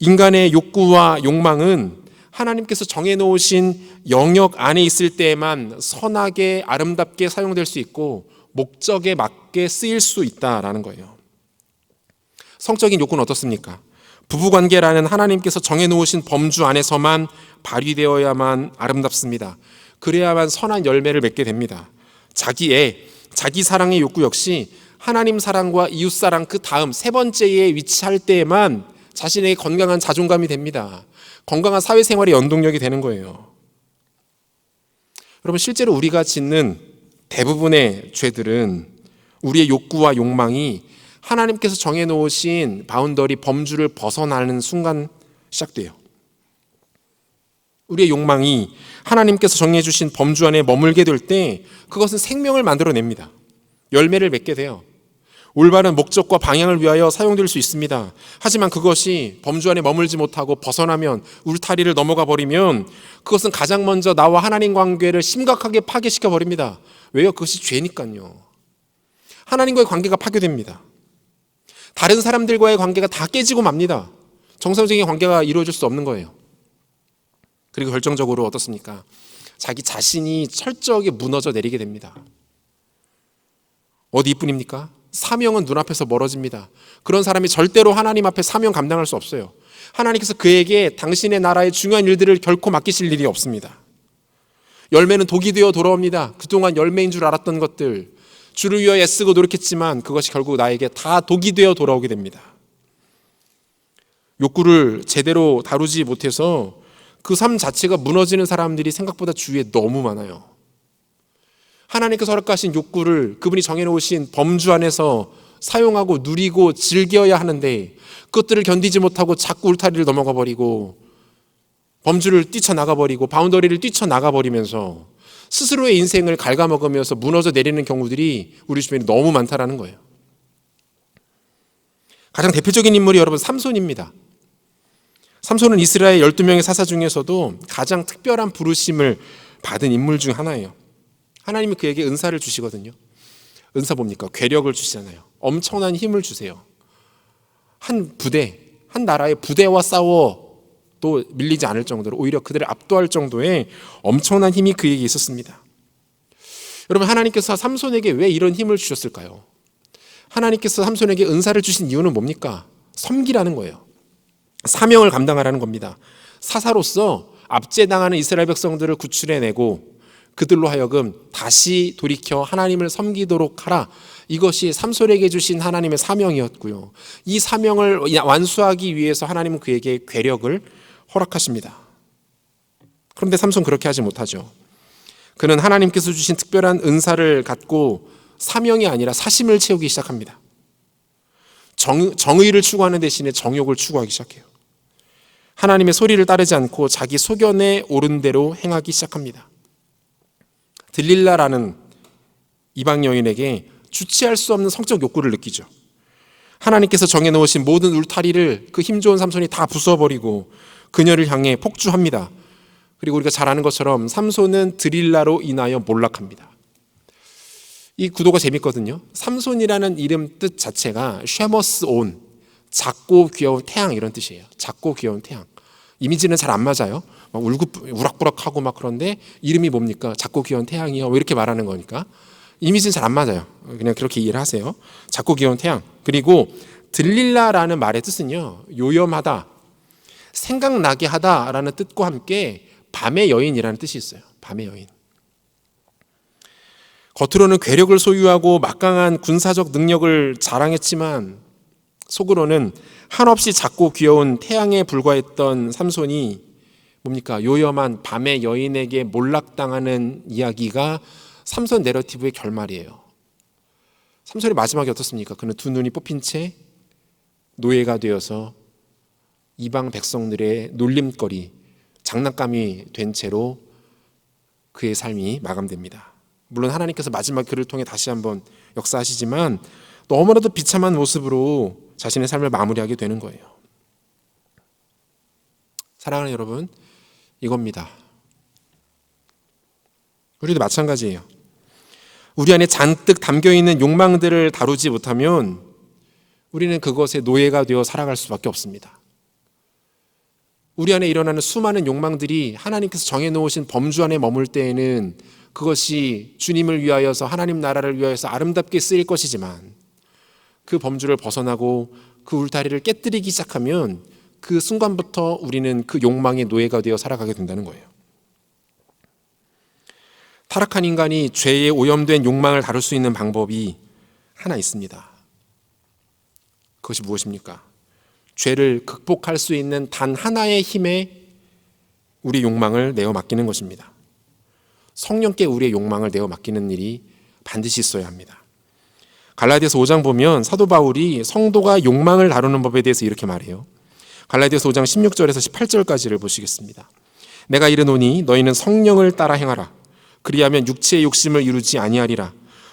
인간의 욕구와 욕망은 하나님께서 정해놓으신 영역 안에 있을 때에만 선하게 아름답게 사용될 수 있고 목적에 맞게 쓰일 수 있다라는 거예요. 성적인 욕구는 어떻습니까? 부부관계라는 하나님께서 정해놓으신 범주 안에서만 발휘되어야만 아름답습니다. 그래야만 선한 열매를 맺게 됩니다. 자기 사랑의 욕구 역시 하나님 사랑과 이웃 사랑 그 다음 세 번째에 위치할 때에만 자신에게 건강한 자존감이 됩니다. 건강한 사회생활의 연동력이 되는 거예요. 여러분, 실제로 우리가 짓는 대부분의 죄들은 우리의 욕구와 욕망이 하나님께서 정해놓으신 바운더리 범주를 벗어나는 순간 시작돼요. 우리의 욕망이 하나님께서 정해주신 범주 안에 머물게 될 때 그것은 생명을 만들어냅니다. 열매를 맺게 돼요. 올바른 목적과 방향을 위하여 사용될 수 있습니다. 하지만 그것이 범주 안에 머물지 못하고 벗어나면, 울타리를 넘어가 버리면 그것은 가장 먼저 나와 하나님 관계를 심각하게 파괴시켜 버립니다. 왜요? 그것이 죄니까요. 하나님과의 관계가 파괴됩니다. 다른 사람들과의 관계가 다 깨지고 맙니다. 정상적인 관계가 이루어질 수 없는 거예요. 그리고 결정적으로 어떻습니까? 자기 자신이 철저하게 무너져 내리게 됩니다. 어디 이뿐입니까? 사명은 눈앞에서 멀어집니다. 그런 사람이 절대로 하나님 앞에 사명 감당할 수 없어요. 하나님께서 그에게 당신의 나라의 중요한 일들을 결코 맡기실 일이 없습니다. 열매는 독이 되어 돌아옵니다. 그동안 열매인 줄 알았던 것들, 주를 위하여 애쓰고 노력했지만 그것이 결국 나에게 다 독이 되어 돌아오게 됩니다. 욕구를 제대로 다루지 못해서 그 삶 자체가 무너지는 사람들이 생각보다 주위에 너무 많아요. 하나님께서 허락하신 욕구를 그분이 정해놓으신 범주 안에서 사용하고 누리고 즐겨야 하는데 그것들을 견디지 못하고 자꾸 울타리를 넘어가 버리고 범주를 뛰쳐나가 버리고 바운더리를 뛰쳐나가 버리면서 스스로의 인생을 갉아먹으면서 무너져 내리는 경우들이 우리 주변에 너무 많다라는 거예요. 가장 대표적인 인물이 여러분 삼손입니다. 삼손은 이스라엘 12명의 사사 중에서도 가장 특별한 부르심을 받은 인물 중 하나예요. 하나님이 그에게 은사를 주시거든요. 은사 뭡니까? 괴력을 주시잖아요. 엄청난 힘을 주세요. 한 부대, 한 나라의 부대와 싸워도 밀리지 않을 정도로 오히려 그들을 압도할 정도의 엄청난 힘이 그에게 있었습니다. 여러분, 하나님께서 삼손에게 왜 이런 힘을 주셨을까요? 하나님께서 삼손에게 은사를 주신 이유는 뭡니까? 섬기라는 거예요. 사명을 감당하라는 겁니다. 사사로서 압제당하는 이스라엘 백성들을 구출해내고 그들로 하여금 다시 돌이켜 하나님을 섬기도록 하라. 이것이 삼손에게 주신 하나님의 사명이었고요. 이 사명을 완수하기 위해서 하나님은 그에게 괴력을 허락하십니다. 그런데 삼손 그렇게 하지 못하죠. 그는 하나님께서 주신 특별한 은사를 갖고 사명이 아니라 사심을 채우기 시작합니다. 정의를 추구하는 대신에 정욕을 추구하기 시작해요. 하나님의 소리를 따르지 않고 자기 소견에 오른 대로 행하기 시작합니다. 들릴라라는 이방 여인에게 주체할 수 없는 성적 욕구를 느끼죠. 하나님께서 정해놓으신 모든 울타리를 그 힘 좋은 삼손이 다 부숴버리고 그녀를 향해 폭주합니다. 그리고 우리가 잘 아는 것처럼 삼손은 들릴라로 인하여 몰락합니다. 이 구도가 재밌거든요. 삼손이라는 이름 뜻 자체가 쉐머스 온, 작고 귀여운 태양 이런 뜻이에요. 작고 귀여운 태양. 이미지는 잘 안 맞아요. 막 우락부락하고 막 그런데 이름이 뭡니까? 작고 귀여운 태양이요. 왜 이렇게 말하는 거니까? 이미지는 잘 안 맞아요. 그냥 그렇게 이해를 하세요. 작고 귀여운 태양. 그리고 들릴라라는 말의 뜻은요, 요염하다, 생각나게 하다라는 뜻과 함께 밤의 여인이라는 뜻이 있어요. 밤의 여인. 겉으로는 괴력을 소유하고 막강한 군사적 능력을 자랑했지만 속으로는 한없이 작고 귀여운 태양에 불과했던 삼손이 뭡니까? 요염한 밤의 여인에게 몰락당하는 이야기가 삼손 내러티브의 결말이에요. 삼손의 마지막이 어떻습니까? 그는 두 눈이 뽑힌 채 노예가 되어서 이방 백성들의 놀림거리, 장난감이 된 채로 그의 삶이 마감됩니다. 물론 하나님께서 마지막 그를 통해 다시 한번 역사하시지만 너무나도 비참한 모습으로 자신의 삶을 마무리하게 되는 거예요. 사랑하는 여러분, 이겁니다. 우리도 마찬가지예요. 우리 안에 잔뜩 담겨있는 욕망들을 다루지 못하면 우리는 그것의 노예가 되어 살아갈 수밖에 없습니다. 우리 안에 일어나는 수많은 욕망들이 하나님께서 정해놓으신 범주 안에 머물 때에는 그것이 주님을 위하여서 하나님 나라를 위하여서 아름답게 쓰일 것이지만 그 범주를 벗어나고 그 울타리를 깨뜨리기 시작하면 그 순간부터 우리는 그 욕망의 노예가 되어 살아가게 된다는 거예요. 타락한 인간이 죄에 오염된 욕망을 다룰 수 있는 방법이 하나 있습니다. 그것이 무엇입니까? 죄를 극복할 수 있는 단 하나의 힘에 우리 욕망을 내어 맡기는 것입니다. 성령께 우리의 욕망을 내어 맡기는 일이 반드시 있어야 합니다. 갈라디아서 5장 보면 사도 바울이 성도가 욕망을 다루는 법에 대해서 이렇게 말해요. 갈라디아서 5장 16절에서 18절까지를 보시겠습니다. 내가 이르노니 너희는 성령을 따라 행하라. 그리하면 육체의 욕심을 이루지 아니하리라.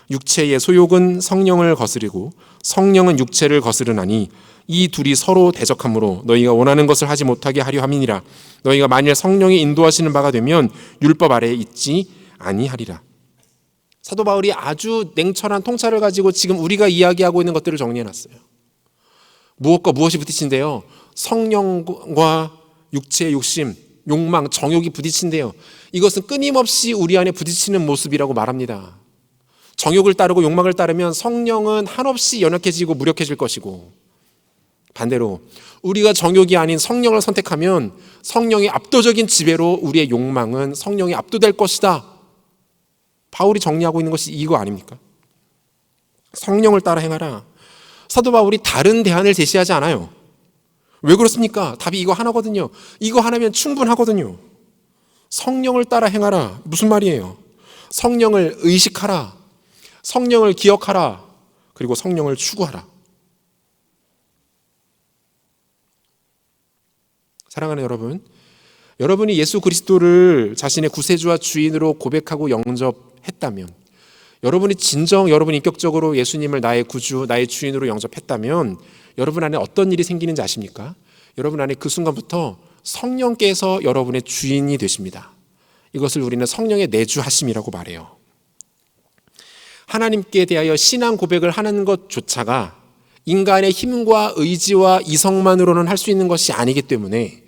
육체의 소욕은 성령을 거스르고 성령은 육체를 거스르나니 이 둘이 서로 대적하므로 너희가 원하는 것을 하지 못하게 하려 함이니라. 너희가 만일 성령이 인도하시는 바가 되면 율법 아래에 있지 아니하리라. 사도 바울이 아주 냉철한 통찰을 가지고 지금 우리가 이야기하고 있는 것들을 정리해놨어요. 무엇과 무엇이 부딪힌대요? 성령과 육체의 욕심, 욕망, 정욕이 부딪힌대요. 이것은 끊임없이 우리 안에 부딪히는 모습이라고 말합니다. 정욕을 따르고 욕망을 따르면 성령은 한없이 연약해지고 무력해질 것이고, 반대로 우리가 정욕이 아닌 성령을 선택하면 성령의 압도적인 지배로 우리의 욕망은 성령이 압도될 것이다 바울이 정리하고 있는 것이 이거 아닙니까? 성령을 따라 행하라. 사도 바울이 다른 대안을 제시하지 않아요. 왜 그렇습니까? 답이 이거 하나거든요. 이거 하나면 충분하거든요. 성령을 따라 행하라. 무슨 말이에요? 성령을 의식하라. 성령을 기억하라. 그리고 성령을 추구하라. 사랑하는 여러분, 여러분이 예수 그리스도를 자신의 구세주와 주인으로 고백하고 영접했다면, 여러분이 인격적으로 예수님을 나의 구주, 나의 주인으로 영접했다면 여러분 안에 어떤 일이 생기는지 아십니까? 여러분 안에 그 순간부터 성령께서 여러분의 주인이 되십니다. 이것을 우리는 성령의 내주하심이라고 말해요. 하나님께 대하여 신앙 고백을 하는 것조차가 인간의 힘과 의지와 이성만으로는 할 수 있는 것이 아니기 때문에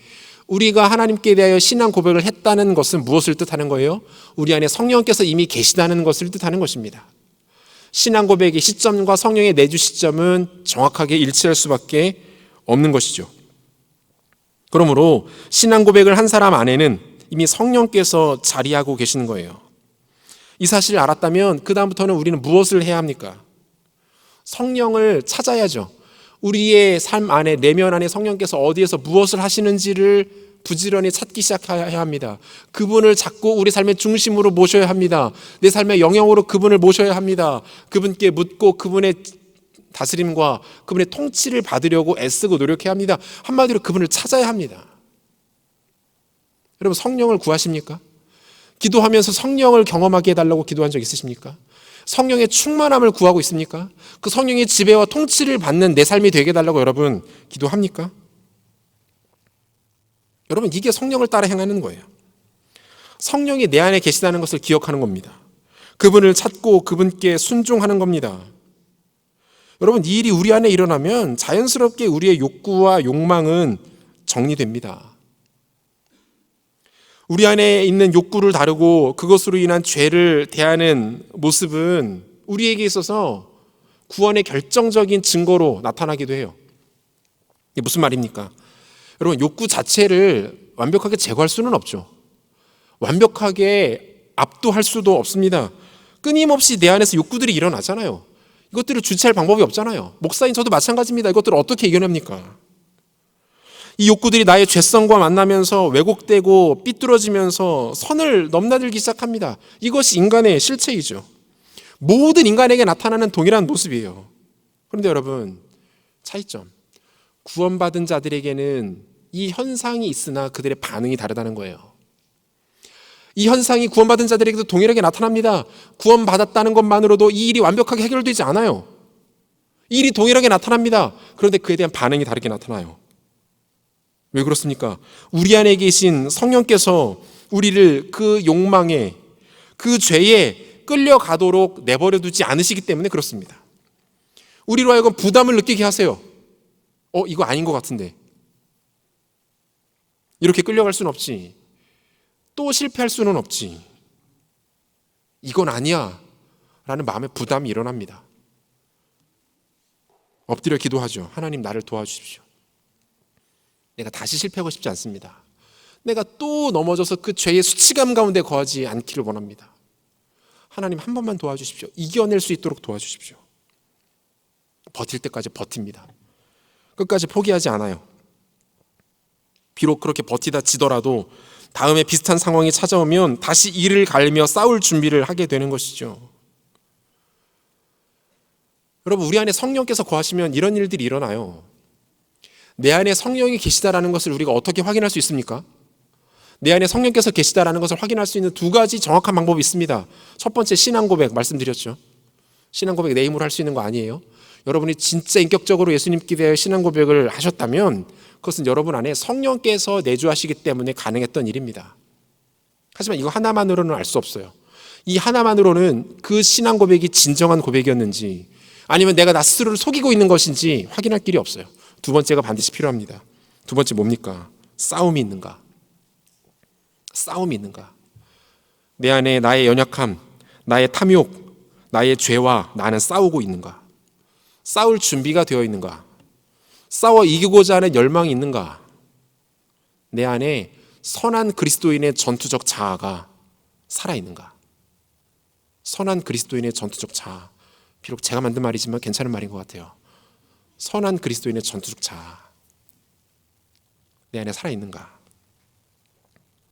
우리가 하나님께 대하여 신앙 고백을 했다는 것은 무엇을 뜻하는 거예요? 우리 안에 성령께서 이미 계시다는 것을 뜻하는 것입니다. 신앙 고백의 시점과 성령의 내주 시점은 정확하게 일치할 수밖에 없는 것이죠. 그러므로 신앙 고백을 한 사람 안에는 이미 성령께서 자리하고 계시는 거예요. 이 사실을 알았다면 그 다음부터는 우리는 무엇을 해야 합니까? 성령을 찾아야죠. 우리의 삶 안에, 내면 안에 성령께서 어디에서 무엇을 하시는지를 부지런히 찾기 시작해야 합니다. 그분을 자꾸 우리 삶의 중심으로 모셔야 합니다. 내 삶의 영역으로 그분을 모셔야 합니다. 그분께 묻고 그분의 다스림과 그분의 통치를 받으려고 애쓰고 노력해야 합니다. 한마디로 그분을 찾아야 합니다. 여러분, 성령을 구하십니까? 기도하면서 성령을 경험하게 해달라고 기도한 적 있으십니까? 성령의 충만함을 구하고 있습니까? 그 성령의 지배와 통치를 받는 내 삶이 되게 해달라고 여러분 기도합니까? 여러분, 이게 성령을 따라 행하는 거예요. 성령이 내 안에 계시다는 것을 기억하는 겁니다. 그분을 찾고 그분께 순종하는 겁니다. 여러분, 이 일이 우리 안에 일어나면 자연스럽게 우리의 욕구와 욕망은 정리됩니다. 우리 안에 있는 욕구를 다루고 그것으로 인한 죄를 대하는 모습은 우리에게 있어서 구원의 결정적인 증거로 나타나기도 해요. 이게 무슨 말입니까? 여러분, 욕구 자체를 완벽하게 제거할 수는 없죠. 완벽하게 압도할 수도 없습니다. 끊임없이 내 안에서 욕구들이 일어나잖아요. 이것들을 주체할 방법이 없잖아요. 목사인 저도 마찬가지입니다. 이것들을 어떻게 이겨냅니까? 이 욕구들이 나의 죄성과 만나면서 왜곡되고 삐뚤어지면서 선을 넘나들기 시작합니다. 이것이 인간의 실체이죠. 모든 인간에게 나타나는 동일한 모습이에요. 그런데 여러분, 차이점. 구원받은 자들에게는 이 현상이 있으나 그들의 반응이 다르다는 거예요. 이 현상이 구원받은 자들에게도 동일하게 나타납니다. 구원받았다는 것만으로도 이 일이 완벽하게 해결되지 않아요. 이 일이 동일하게 나타납니다. 그런데 그에 대한 반응이 다르게 나타나요. 왜 그렇습니까? 우리 안에 계신 성령께서 우리를 그 욕망에, 그 죄에 끌려가도록 내버려 두지 않으시기 때문에 그렇습니다. 우리로 하여금 부담을 느끼게 하세요. 이거 아닌 것 같은데. 이렇게 끌려갈 수는 없지. 또 실패할 수는 없지. 이건 아니야 라는 마음의 부담이 일어납니다. 엎드려 기도하죠. 하나님, 나를 도와주십시오. 내가 다시 실패하고 싶지 않습니다. 내가 또 넘어져서 그 죄의 수치감 가운데 거하지 않기를 원합니다. 하나님, 한 번만 도와주십시오. 이겨낼 수 있도록 도와주십시오. 버틸 때까지 버팁니다. 끝까지 포기하지 않아요. 비록 그렇게 버티다 지더라도 다음에 비슷한 상황이 찾아오면 다시 이를 갈며 싸울 준비를 하게 되는 것이죠. 여러분, 우리 안에 성령께서 거하시면 이런 일들이 일어나요. 내 안에 성령이 계시다라는 것을 우리가 어떻게 확인할 수 있습니까? 내 안에 성령께서 계시다라는 것을 확인할 수 있는 두 가지 정확한 방법이 있습니다. 첫 번째, 신앙 고백 말씀드렸죠. 신앙 고백 내 힘으로 할 수 있는 거 아니에요. 여러분이 진짜 인격적으로 예수님께 대해 신앙 고백을 하셨다면 그것은 여러분 안에 성령께서 내주하시기 때문에 가능했던 일입니다. 하지만 이거 하나만으로는 알 수 없어요. 이 하나만으로는 그 신앙 고백이 진정한 고백이었는지 아니면 내가 나 스스로를 속이고 있는 것인지 확인할 길이 없어요. 두 번째가 반드시 필요합니다. 두 번째 뭡니까? 싸움이 있는가? 싸움이 있는가? 내 안에 나의 연약함, 나의 탐욕, 나의 죄와 나는 싸우고 있는가? 싸울 준비가 되어 있는가? 싸워 이기고자 하는 열망이 있는가? 내 안에 선한 그리스도인의 전투적 자아가 살아있는가? 선한 그리스도인의 전투적 자아. 비록 제가 만든 말이지만 괜찮은 말인 것 같아요. 선한 그리스도인의 전투적 자아. 내 안에 살아있는가?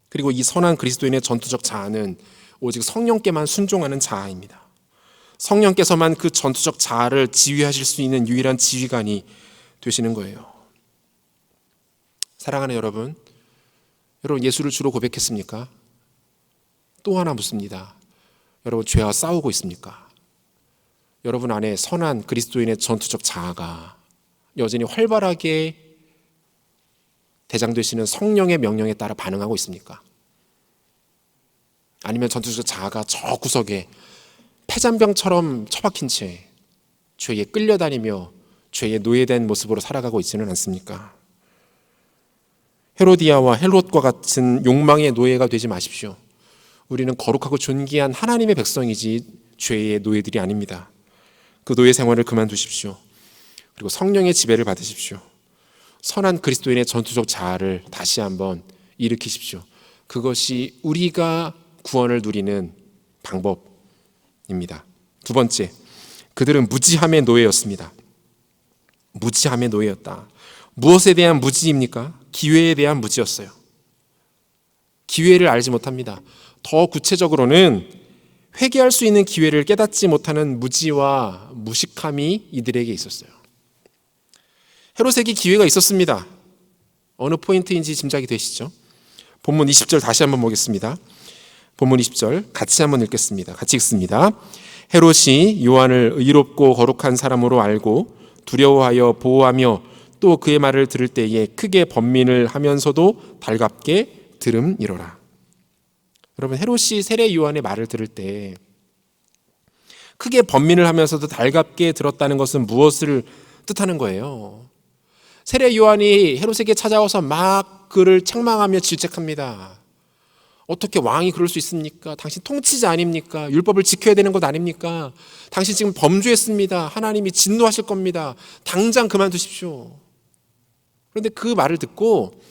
그리고 이 선한 그리스도인의 전투적 자아는 오직 성령께만 순종하는 자아입니다. 성령께서만 그 전투적 자아를 지휘하실 수 있는 유일한 지휘관이 되시는 거예요. 사랑하는 여러분, 예수를 주로 고백했습니까? 또 하나 묻습니다. 여러분, 죄와 싸우고 있습니까? 여러분 안에 선한 그리스도인의 전투적 자아가 여전히 활발하게 대장되시는 성령의 명령에 따라 반응하고 있습니까? 아니면 전투적 자아가 저 구석에 폐잔병처럼 처박힌 채 죄에 끌려다니며 죄에 노예된 모습으로 살아가고 있지는 않습니까? 헤로디아와 헬롯과 같은 욕망의 노예가 되지 마십시오. 우리는 거룩하고 존귀한 하나님의 백성이지 죄의 노예들이 아닙니다. 그 노예 생활을 그만두십시오. 그리고 성령의 지배를 받으십시오. 선한 그리스도인의 전투적 자아를 다시 한번 일으키십시오. 그것이 우리가 구원을 누리는 방법입니다. 두 번째, 그들은 무지함의 노예였습니다. 무지함의 노예였다. 무엇에 대한 무지입니까? 기회에 대한 무지였어요. 기회를 알지 못합니다. 더 구체적으로는 회개할 수 있는 기회를 깨닫지 못하는 무지와 무식함이 이들에게 있었어요. 헤롯에게 기회가 있었습니다. 어느 포인트인지 짐작이 되시죠? 본문 20절 다시 한번 보겠습니다. 본문 20절 같이 한번 읽겠습니다. 같이 읽습니다. 헤롯이 요한을 의롭고 거룩한 사람으로 알고 두려워하여 보호하며 또 그의 말을 들을 때에 크게 번민을 하면서도 달갑게 들음이로라. 여러분, 헤롯이 세례 요한의 말을 들을 때 크게 번민을 하면서도 달갑게 들었다는 것은 무엇을 뜻하는 거예요? 세례 요한이 헤롯에게 찾아와서 막 그를 책망하며 질책합니다. 어떻게 왕이 그럴 수 있습니까? 당신 통치자 아닙니까? 율법을 지켜야 되는 것 아닙니까? 당신 지금 범죄했습니다. 하나님이 진노하실 겁니다. 당장 그만두십시오. 그런데 그 말을 듣고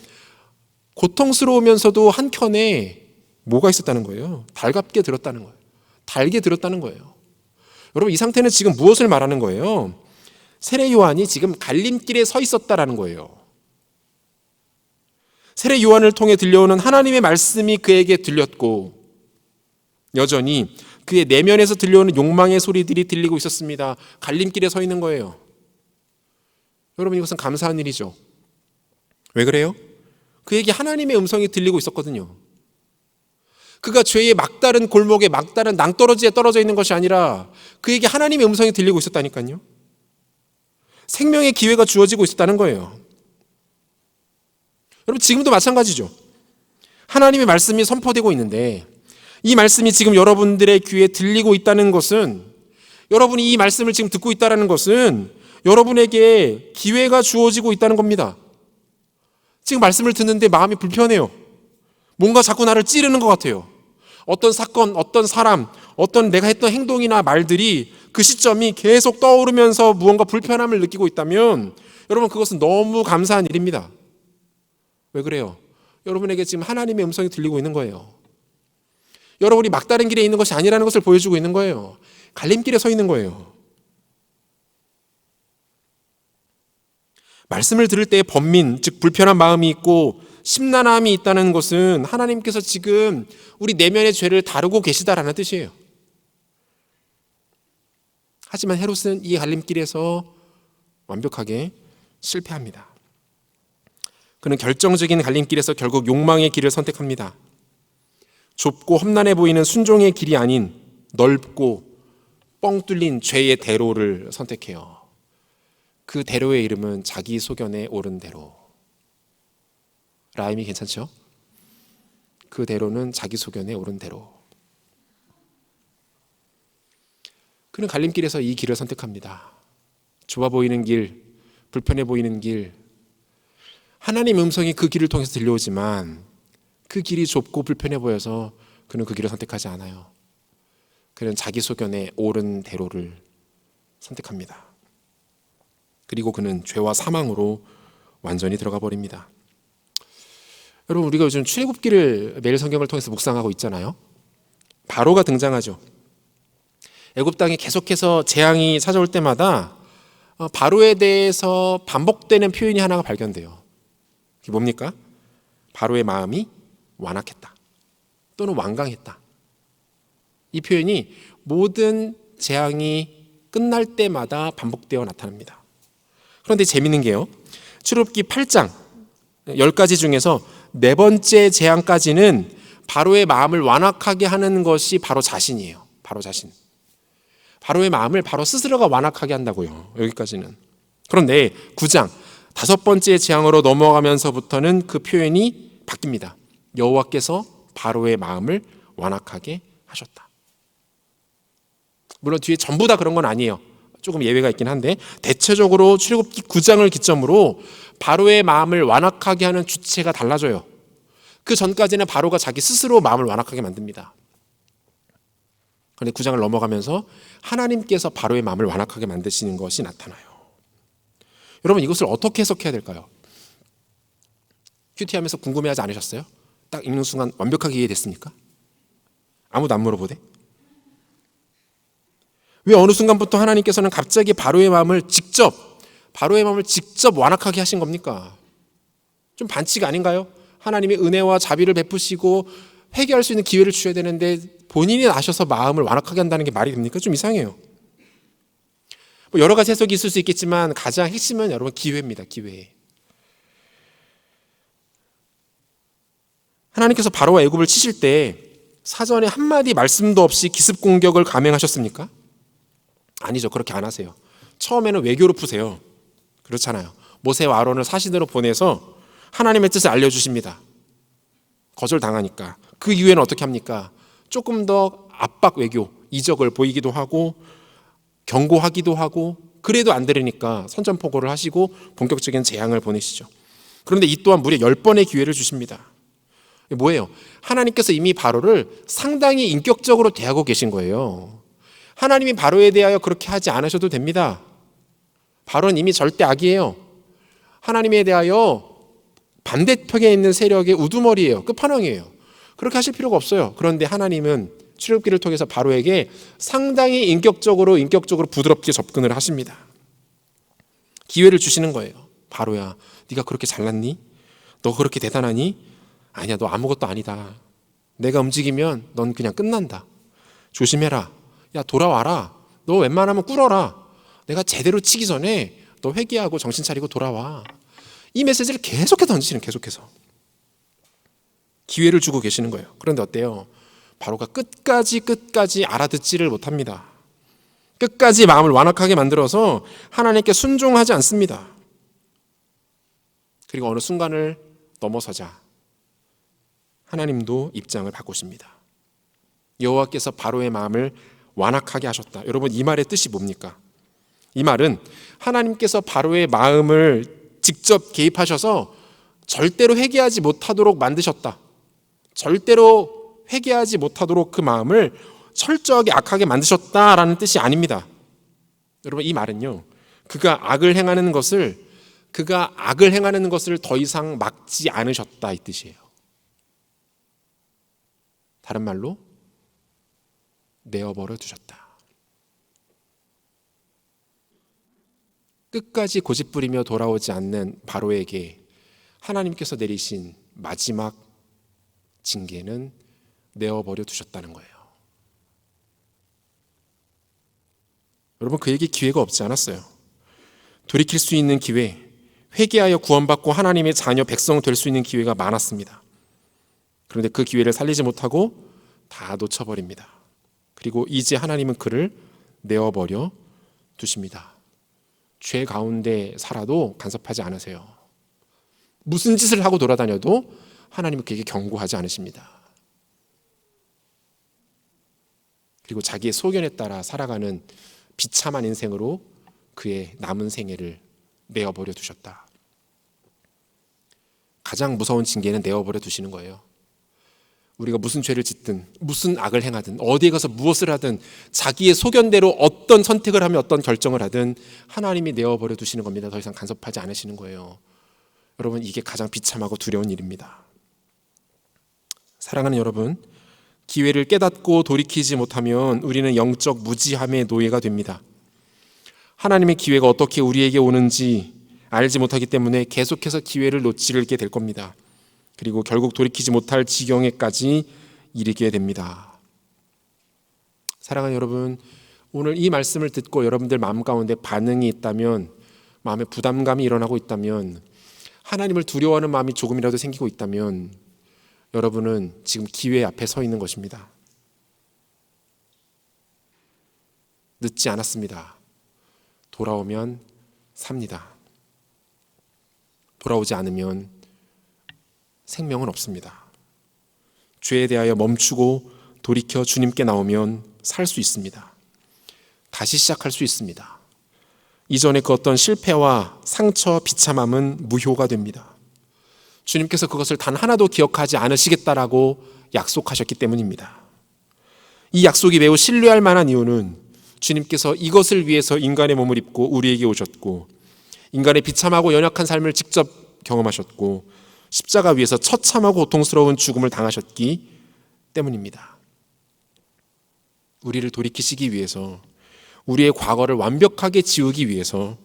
고통스러우면서도 한켠에 뭐가 있었다는 거예요? 달갑게 들었다는 거예요. 달게 들었다는 거예요. 여러분, 이 상태는 지금 무엇을 말하는 거예요? 세례 요한이 지금 갈림길에 서 있었다라는 거예요. 세례 요한을 통해 들려오는 하나님의 말씀이 그에게 들렸고 여전히 그의 내면에서 들려오는 욕망의 소리들이 들리고 있었습니다. 갈림길에 서 있는 거예요. 여러분, 이것은 감사한 일이죠. 왜 그래요? 그에게 하나님의 음성이 들리고 있었거든요. 그가 죄의 막다른 골목에 막다른 낭떠러지에 떨어져 있는 것이 아니라 그에게 하나님의 음성이 들리고 있었다니까요. 생명의 기회가 주어지고 있었다는 거예요. 여러분, 지금도 마찬가지죠. 하나님의 말씀이 선포되고 있는데 이 말씀이 지금 여러분들의 귀에 들리고 있다는 것은, 여러분이 이 말씀을 지금 듣고 있다는 것은 여러분에게 기회가 주어지고 있다는 겁니다. 지금 말씀을 듣는데 마음이 불편해요. 뭔가 자꾸 나를 찌르는 것 같아요. 어떤 사건, 어떤 사람, 어떤 내가 했던 행동이나 말들이 그 시점이 계속 떠오르면서 무언가 불편함을 느끼고 있다면 여러분, 그것은 너무 감사한 일입니다. 왜 그래요? 여러분에게 지금 하나님의 음성이 들리고 있는 거예요. 여러분이 막다른 길에 있는 것이 아니라는 것을 보여주고 있는 거예요. 갈림길에 서 있는 거예요. 말씀을 들을 때의 번민, 즉 불편한 마음이 있고 심란함이 있다는 것은 하나님께서 지금 우리 내면의 죄를 다루고 계시다라는 뜻이에요. 하지만 헤롯은 이 갈림길에서 완벽하게 실패합니다. 그는 결정적인 갈림길에서 결국 욕망의 길을 선택합니다. 좁고 험난해 보이는 순종의 길이 아닌 넓고 뻥 뚫린 죄의 대로를 선택해요. 그 대로의 이름은 자기 소견에 옳은 대로. 라임이 괜찮죠? 그 대로는 자기 소견에 옳은 대로. 그는 갈림길에서 이 길을 선택합니다. 좁아 보이는 길, 불편해 보이는 길, 하나님 음성이 그 길을 통해서 들려오지만 그 길이 좁고 불편해 보여서 그는 그 길을 선택하지 않아요. 그는 자기 소견에 옳은 대로를 선택합니다. 그리고 그는 죄와 사망으로 완전히 들어가 버립니다. 여러분, 우리가 요즘 출애굽기를 매일 성경을 통해서 묵상하고 있잖아요. 바로가 등장하죠. 애굽 땅에 계속해서 재앙이 찾아올 때마다 바로에 대해서 반복되는 표현이 하나가 발견돼요. 그게 뭡니까? 바로의 마음이 완악했다 또는 완강했다. 이 표현이 모든 재앙이 끝날 때마다 반복되어 나타납니다. 그런데 재미있는 게요, 출애굽기 8장 10가지 중에서 네 번째 재앙까지는 바로의 마음을 완악하게 하는 것이 바로 자신이에요. 바로 자신. 바로의 마음을 바로 스스로가 완악하게 한다고요. 여기까지는. 그런데 9장 5번째 재앙으로 넘어가면서부터는 그 표현이 바뀝니다. 여호와께서 바로의 마음을 완악하게 하셨다. 물론 뒤에 전부 다 그런 건 아니에요. 조금 예외가 있긴 한데 대체적으로 출애굽기 9장을 기점으로 바로의 마음을 완악하게 하는 주체가 달라져요. 그 전까지는 바로가 자기 스스로 마음을 완악하게 만듭니다. 그런데 9장을 넘어가면서 하나님께서 바로의 마음을 완악하게 만드시는 것이 나타나요. 여러분, 이것을 어떻게 해석해야 될까요? 큐티하면서 궁금해하지 않으셨어요? 딱 읽는 순간 완벽하게 이해됐습니까? 아무도 안 물어보대? 왜 어느 순간부터 하나님께서는 갑자기 바로의 마음을 직접 완악하게 하신 겁니까? 좀 반칙 아닌가요? 하나님의 은혜와 자비를 베푸시고 회개할 수 있는 기회를 주셔야 되는데 본인이 나셔서 마음을 완악하게 한다는 게 말이 됩니까? 좀 이상해요. 여러 가지 해석이 있을 수 있겠지만 가장 핵심은 여러분 기회입니다. 기회. 하나님께서 바로와 애굽을 치실 때 사전에 한마디 말씀도 없이 기습 공격을 감행하셨습니까? 아니죠. 그렇게 안 하세요. 처음에는 외교로 푸세요. 그렇잖아요. 모세와 아론을 사신으로 보내서 하나님의 뜻을 알려주십니다. 거절당하니까. 그 이후에는 어떻게 합니까? 조금 더 압박 외교, 이적을 보이기도 하고 경고하기도 하고, 그래도 안 들으니까 선전포고를 하시고 본격적인 재앙을 보내시죠. 그런데 이 또한 무려 10번의 기회를 주십니다. 뭐예요? 하나님께서 이미 바로를 상당히 인격적으로 대하고 계신 거예요. 하나님이 바로에 대하여 그렇게 하지 않으셔도 됩니다. 바로는 이미 절대 악이에요. 하나님에 대하여 반대편에 있는 세력의 우두머리예요. 끝판왕이에요. 그렇게 하실 필요가 없어요. 그런데 하나님은 출애굽기를 통해서 바로에게 상당히 인격적으로 부드럽게 접근을 하십니다. 기회를 주시는 거예요. 바로야, 네가 그렇게 잘났니? 너 그렇게 대단하니? 아니야, 너 아무것도 아니다. 내가 움직이면 넌 그냥 끝난다. 조심해라. 야, 돌아와라. 너 웬만하면 꿇어라. 내가 제대로 치기 전에 너 회개하고 정신 차리고 돌아와. 이 메시지를 계속해서 기회를 주고 계시는 거예요. 그런데 어때요? 바로가 끝까지 알아듣지를 못합니다. 끝까지 마음을 완악하게 만들어서 하나님께 순종하지 않습니다. 그리고 어느 순간을 넘어서자 하나님도 입장을 바꾸십니다. 여호와께서 바로의 마음을 완악하게 하셨다. 여러분, 이 말의 뜻이 뭡니까? 이 말은 하나님께서 바로의 마음을 직접 개입하셔서 절대로 회개하지 못하도록 만드셨다. 절대로 회개하지 못하도록 그 마음을 철저하게 악하게 만드셨다라는 뜻이 아닙니다. 여러분, 이 말은요, 그가 악을 행하는 것을 더 이상 막지 않으셨다, 이 뜻이에요. 다른 말로 내어버려 두셨다. 끝까지 고집부리며 돌아오지 않는 바로에게 하나님께서 내리신 마지막 징계는 내어버려 두셨다는 거예요. 여러분, 그에게 기회가 없지 않았어요. 돌이킬 수 있는 기회, 회개하여 구원받고 하나님의 자녀 백성 될 수 있는 기회가 많았습니다. 그런데 그 기회를 살리지 못하고 다 놓쳐버립니다. 그리고 이제 하나님은 그를 내어버려 두십니다. 죄 가운데 살아도 간섭하지 않으세요. 무슨 짓을 하고 돌아다녀도 하나님은 그에게 경고하지 않으십니다. 그리고 자기의 소견에 따라 살아가는 비참한 인생으로 그의 남은 생애를 내어버려 두셨다. 가장 무서운 징계는 내어버려 두시는 거예요. 우리가 무슨 죄를 짓든 무슨 악을 행하든 어디에 가서 무엇을 하든 자기의 소견대로 어떤 선택을 하며 어떤 결정을 하든 하나님이 내어버려 두시는 겁니다. 더 이상 간섭하지 않으시는 거예요. 여러분, 이게 가장 비참하고 두려운 일입니다. 사랑하는 여러분, 기회를 깨닫고 돌이키지 못하면 우리는 영적 무지함의 노예가 됩니다. 하나님의 기회가 어떻게 우리에게 오는지 알지 못하기 때문에 계속해서 기회를 놓치게 될 겁니다. 그리고 결국 돌이키지 못할 지경에까지 이르게 됩니다. 사랑하는 여러분, 오늘 이 말씀을 듣고 여러분들 마음 가운데 반응이 있다면, 마음에 부담감이 일어나고 있다면, 하나님을 두려워하는 마음이 조금이라도 생기고 있다면 여러분은 지금 기회 앞에 서 있는 것입니다. 늦지 않았습니다. 돌아오면 삽니다. 돌아오지 않으면 생명은 없습니다. 죄에 대하여 멈추고 돌이켜 주님께 나오면 살 수 있습니다. 다시 시작할 수 있습니다. 이전에 그 어떤 실패와 상처, 비참함은 무효가 됩니다. 주님께서 그것을 단 하나도 기억하지 않으시겠다라고 약속하셨기 때문입니다. 이 약속이 매우 신뢰할 만한 이유는 주님께서 이것을 위해서 인간의 몸을 입고 우리에게 오셨고, 인간의 비참하고 연약한 삶을 직접 경험하셨고, 십자가 위에서 처참하고 고통스러운 죽음을 당하셨기 때문입니다. 우리를 돌이키시기 위해서, 우리의 과거를 완벽하게 지우기 위해서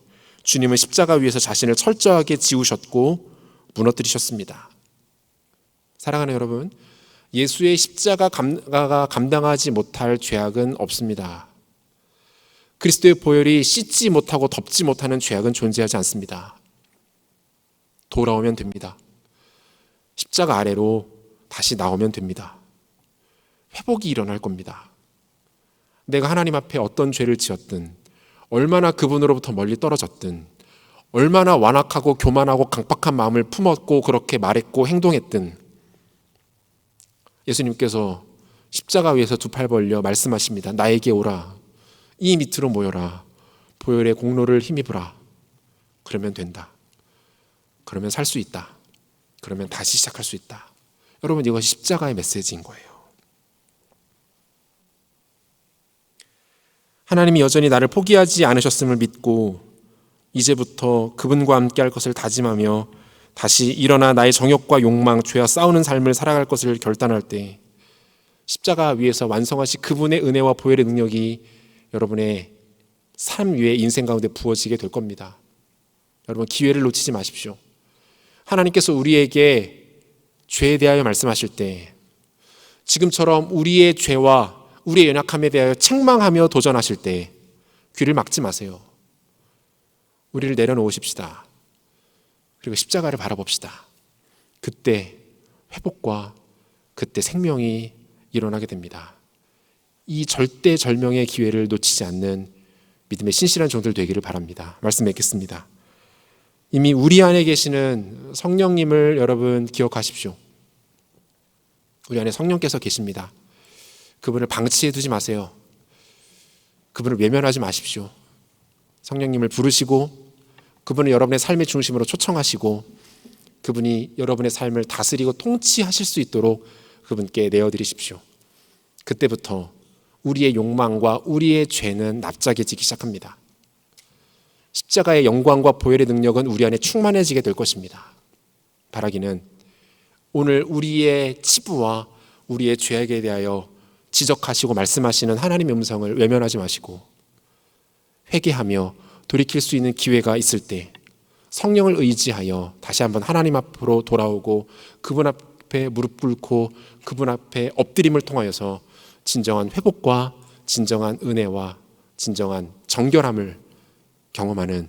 주님은 십자가 위에서 자신을 철저하게 지우셨고 무너뜨리셨습니다. 사랑하는 여러분, 예수의 십자가가 감당하지 못할 죄악은 없습니다. 그리스도의 보혈이 씻지 못하고 덮지 못하는 죄악은 존재하지 않습니다. 돌아오면 됩니다. 십자가 아래로 다시 나오면 됩니다. 회복이 일어날 겁니다. 내가 하나님 앞에 어떤 죄를 지었든, 얼마나 그분으로부터 멀리 떨어졌든, 얼마나 완악하고 교만하고 강팍한 마음을 품었고 그렇게 말했고 행동했든, 예수님께서 십자가 위에서 두 팔 벌려 말씀하십니다. 나에게 오라. 이 밑으로 모여라. 보혈의 공로를 힘입으라. 그러면 된다. 그러면 살 수 있다. 그러면 다시 시작할 수 있다. 여러분, 이것이 십자가의 메시지인 거예요. 하나님이 여전히 나를 포기하지 않으셨음을 믿고 이제부터 그분과 함께 할 것을 다짐하며 다시 일어나 나의 정욕과 욕망, 죄와 싸우는 삶을 살아갈 것을 결단할 때 십자가 위에서 완성하신 그분의 은혜와 보혈의 능력이 여러분의 삶 위에 인생 가운데 부어지게 될 겁니다. 여러분, 기회를 놓치지 마십시오. 하나님께서 우리에게 죄에 대하여 말씀하실 때 지금처럼 우리의 죄와 우리의 연약함에 대하여 책망하며 도전하실 때 귀를 막지 마세요. 우리를 내려놓으십시다. 그리고 십자가를 바라봅시다. 그때 회복과 그때 생명이 일어나게 됩니다. 이 절대절명의 기회를 놓치지 않는 믿음의 신실한 종들 되기를 바랍니다. 말씀 맺겠습니다. 이미 우리 안에 계시는 성령님을 여러분 기억하십시오. 우리 안에 성령께서 계십니다. 그분을 방치해 두지 마세요. 그분을 외면하지 마십시오. 성령님을 부르시고 그분을 여러분의 삶의 중심으로 초청하시고 그분이 여러분의 삶을 다스리고 통치하실 수 있도록 그분께 내어드리십시오. 그때부터 우리의 욕망과 우리의 죄는 납작해지기 시작합니다. 십자가의 영광과 보혈의 능력은 우리 안에 충만해지게 될 것입니다. 바라기는 오늘 우리의 치부와 우리의 죄악에 대하여 지적하시고 말씀하시는 하나님의 음성을 외면하지 마시고 회개하며 돌이킬 수 있는 기회가 있을 때 성령을 의지하여 다시 한번 하나님 앞으로 돌아오고 그분 앞에 무릎 꿇고 그분 앞에 엎드림을 통하여서 진정한 회복과 진정한 은혜와 진정한 정결함을 경험하는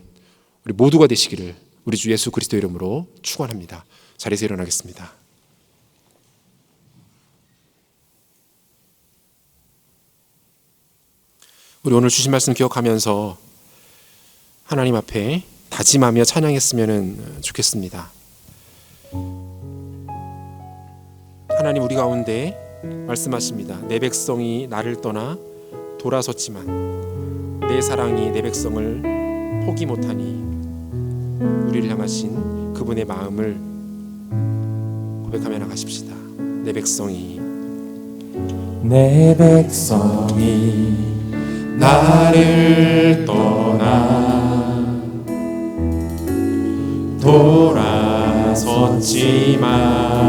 우리 모두가 되시기를 우리 주 예수 그리스도 이름으로 축원합니다. 자리에서 일어나겠습니다. 우리 오늘 주신 말씀 기억하면서 하나님 앞에 다짐하며 찬양했으면 좋겠습니다. 하나님, 우리 가운데 말씀하십니다. 내 백성이 나를 떠나 돌아섰지만 내 사랑이 내 백성을 포기 못하니 우리를 향하신 그분의 마음을 고백하며 나가십시다. 내 백성이 나를 떠나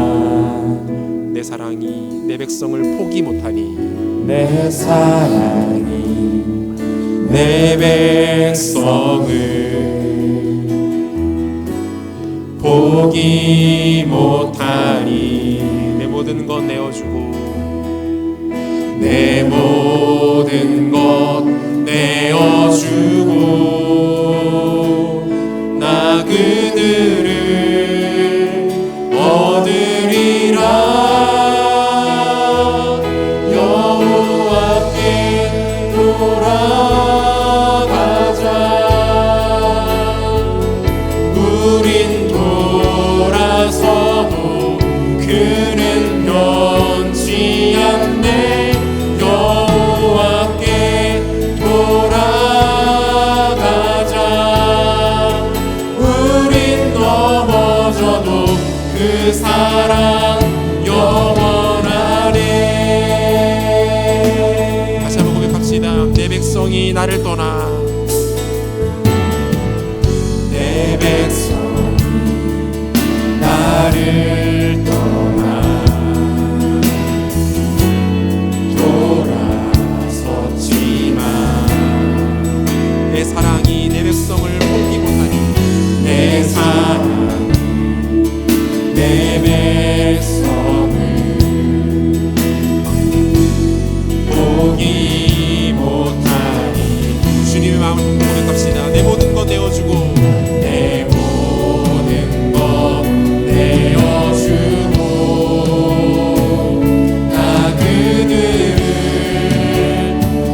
돌아섰지만 내 사랑이 내 백성을 포기 못하니 내 사랑이 내 백성을 포기 못하니 내 모든 것 내어주고 내 모든 것 내어주고 나 그들을 얻으리라. 여호와께 돌아가자. 우린 돌아서도 그는 변치 않네. 여호와께 돌아가자. 우린 넘어져도 그 사랑 영원하네. 다시 한번 고백합시다. 내 백성이 나를 떠나 내 백성이 나를 떠나 돌아섰지만 내 사랑이 내 백성을 포기 못하니 내 사랑이 내 백성을 포기 못하니 주님의 마음을 고백합시다. 내 모든 것 내어주고 내 모든 것 내어주고 나 그들을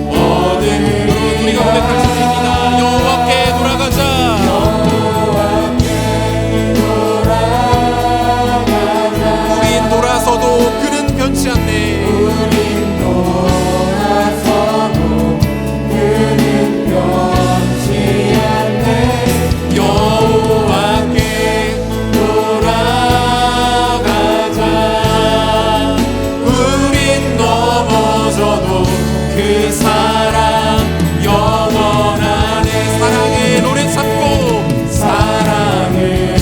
얻으리라. 우리가 고백할 주님입니다. 여호와께 돌아가자. 우린 돌아서도 그는 변치 않네. 우린 돌아서도 그는 변치 않네. 여호와께 돌아가자. 우린 넘어져도 그 사랑 영원하네. 사랑의 노래 찾고 사랑을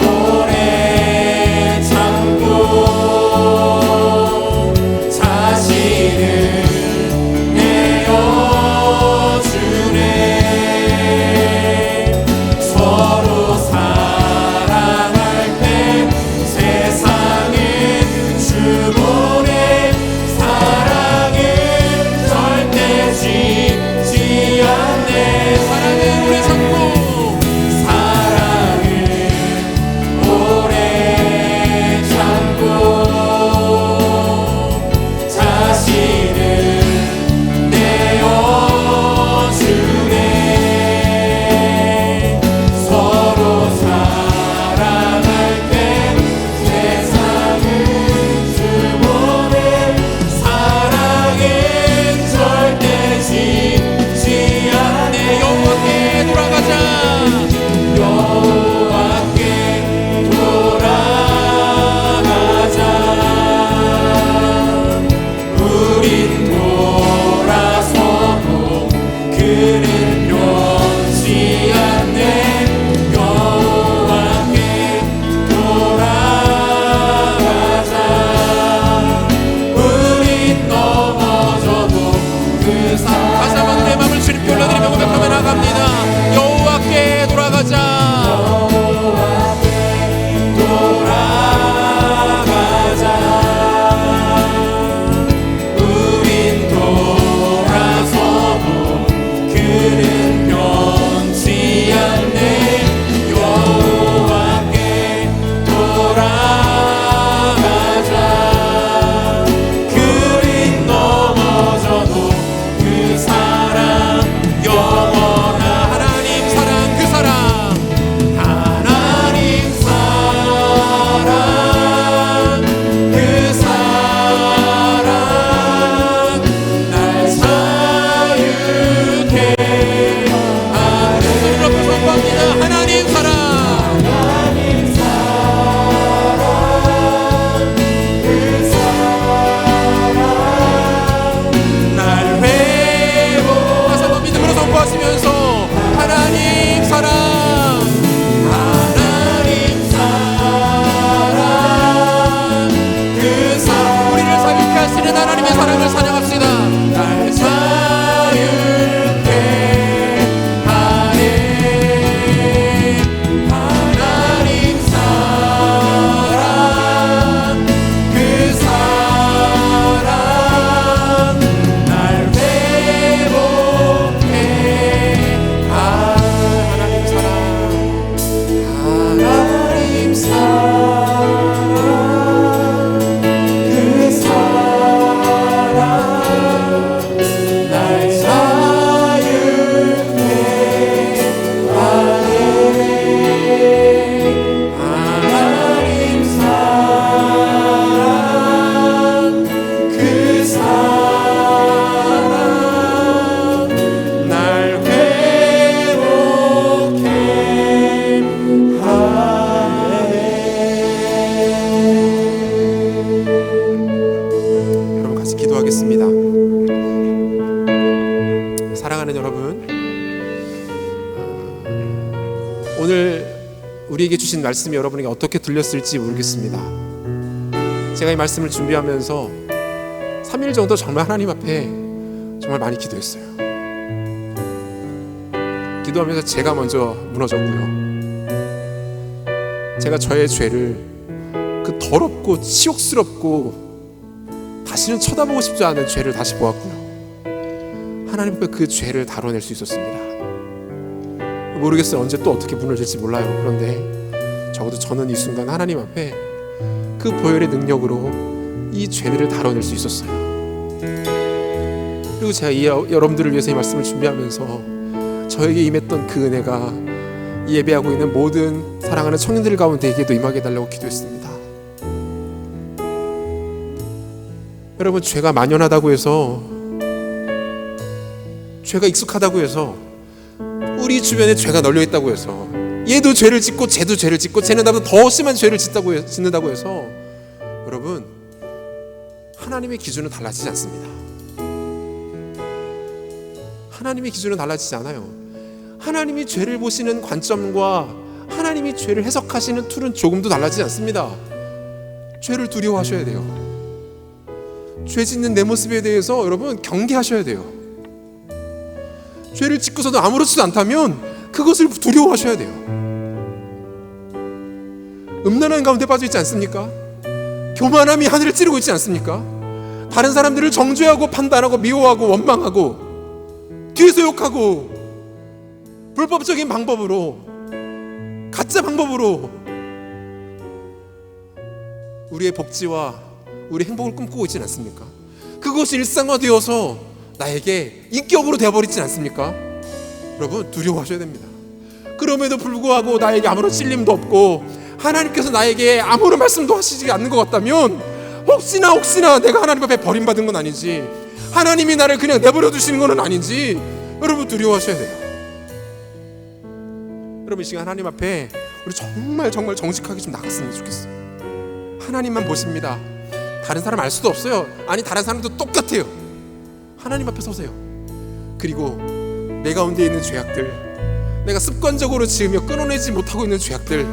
오래 참고 자신을 내어주네. 서로 사랑할 때 세상은 주보내. 사랑은 절대 지지 않네. 사랑의 노래 찾고 사랑을 오래 참고 자신을 내어주네. 서로 사랑할 때 세상은 주보내. 사랑은 절대 지지 않네. 여호와께 돌아가자. 사랑하는 여러분, 오늘 우리에게 주신 말씀이 여러분에게 어떻게 들렸을지 모르겠습니다. 제가 이 말씀을 준비하면서 3일 정도 정말 하나님 앞에 정말 많이 기도했어요. 기도하면서 제가 먼저 무너졌고요. 제가 저의 죄를, 그 더럽고 치욕스럽고 다시는 쳐다보고 싶지 않은 죄를 다시 보았고요. 하나님 앞에 그 죄를 다뤄낼 수 있었습니다. 모르겠어요. 언제 또 어떻게 무너질지 몰라요. 그런데 적어도 저는 이 순간 하나님 앞에 그 보혈의 능력으로 이 죄들을 다뤄낼 수 있었어요. 그리고 제가 여러분들을 위해서 이 말씀을 준비하면서 저에게 임했던 그 은혜가 예배하고 있는 모든 사랑하는 청년들 가운데에게도 임하게 해달라고 기도했습니다. 여러분, 죄가 만연하다고 해서, 죄가 익숙하다고 해서, 우리 주변에 죄가 널려있다고 해서, 얘도 죄를 짓고 쟤도 죄를 짓고 쟤는 나보다 더 심한 죄를 짓는다고 해서, 여러분, 하나님의 기준은 달라지지 않습니다. 하나님의 기준은 달라지지 않아요. 하나님이 죄를 보시는 관점과 하나님이 죄를 해석하시는 툴은 조금도 달라지지 않습니다. 죄를 두려워하셔야 돼요. 죄 짓는 내 모습에 대해서 여러분 경계하셔야 돼요. 죄를 짓고서도 아무렇지도 않다면 그것을 두려워하셔야 돼요. 음란한 가운데 빠져 있지 않습니까? 교만함이 하늘을 찌르고 있지 않습니까? 다른 사람들을 정죄하고 판단하고 미워하고 원망하고 뒤에서 욕하고 불법적인 방법으로, 가짜 방법으로 우리의 복지와 우리 행복을 꿈꾸고 있지 않습니까? 그것이 일상화되어서 나에게 인격으로 되어버리지 않습니까? 여러분, 두려워하셔야 됩니다. 그럼에도 불구하고 나에게 아무런 찔림도 없고 하나님께서 나에게 아무런 말씀도 하시지 않는 것 같다면 혹시나 내가 하나님 앞에 버림받은 건 아닌지, 하나님이 나를 그냥 내버려 두시는 건 아닌지 여러분 두려워하셔야 돼요. 여러분, 이 시간 하나님 앞에 우리 정말 정직하게 좀 나갔으면 좋겠어요. 하나님만 보십니다. 다른 사람 알 수도 없어요. 아니, 다른 사람도 똑같아요. 하나님 앞에 서세요. 그리고 내 가운데 있는 죄악들, 내가 습관적으로 지으며 끊어내지 못하고 있는 죄악들,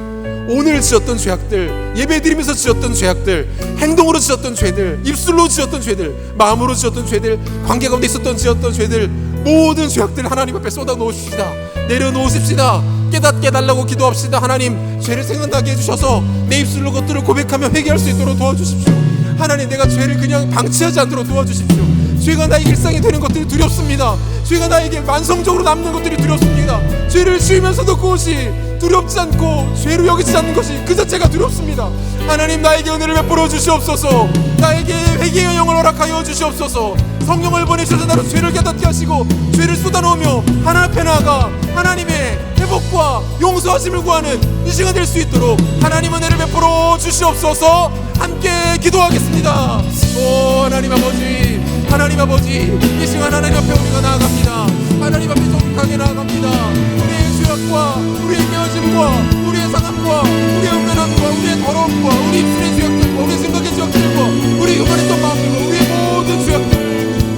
오늘 지었던 죄악들, 예배드리면서 지었던 죄악들, 행동으로 지었던 죄들, 입술로 지었던 죄들, 마음으로 지었던 죄들, 관계 가운데 지었던 죄들, 모든 죄악들 하나님 앞에 쏟아 놓으십시다. 내려놓으십시다. 깨닫게 해달라고 기도합시다. 하나님, 죄를 생각나게 해주셔서 내 입술로 것들을 고백하며 회개할 수 있도록 도와주십시오. 하나님, 내가 죄를 그냥 방치하지 않도록 도와주십시오. 죄가 나의 일상이 되는 것들이 두렵습니다. 죄가 나에게 만성적으로 남는 것들이 두렵습니다. 죄를 지으면서도 그것이 두렵지 않고 죄로 여기지 않는 것이 그 자체가 두렵습니다. 하나님, 나에게 은혜를 베풀어 주시옵소서. 나에게 회개의 영을 허락하여 주시옵소서. 성령을 보내셔서 나로 죄를 깨닫게 하시고 죄를 쏟아놓으며 하나님 앞에 나아가 하나님의 회복과 용서하심을 구하는 이 시간 될 수 있도록 하나님 은혜를 베풀어 주시옵소서. 함께 기도하겠습니다. 오 하나님 아버지, 하나님 아버지, 이 시간 하나님 앞에 우리가 나아갑니다. 하나님 앞에 정직하게 나아갑니다. 우리의 죄악과 우리의 깨어짐과 우리의 상함과 우리의 음란함과 우리의 더러움과 우리 입술의 죄악들과 우리 생각의 죄악들과 우리 교만했던 마음들과 우리의 모든 죄악들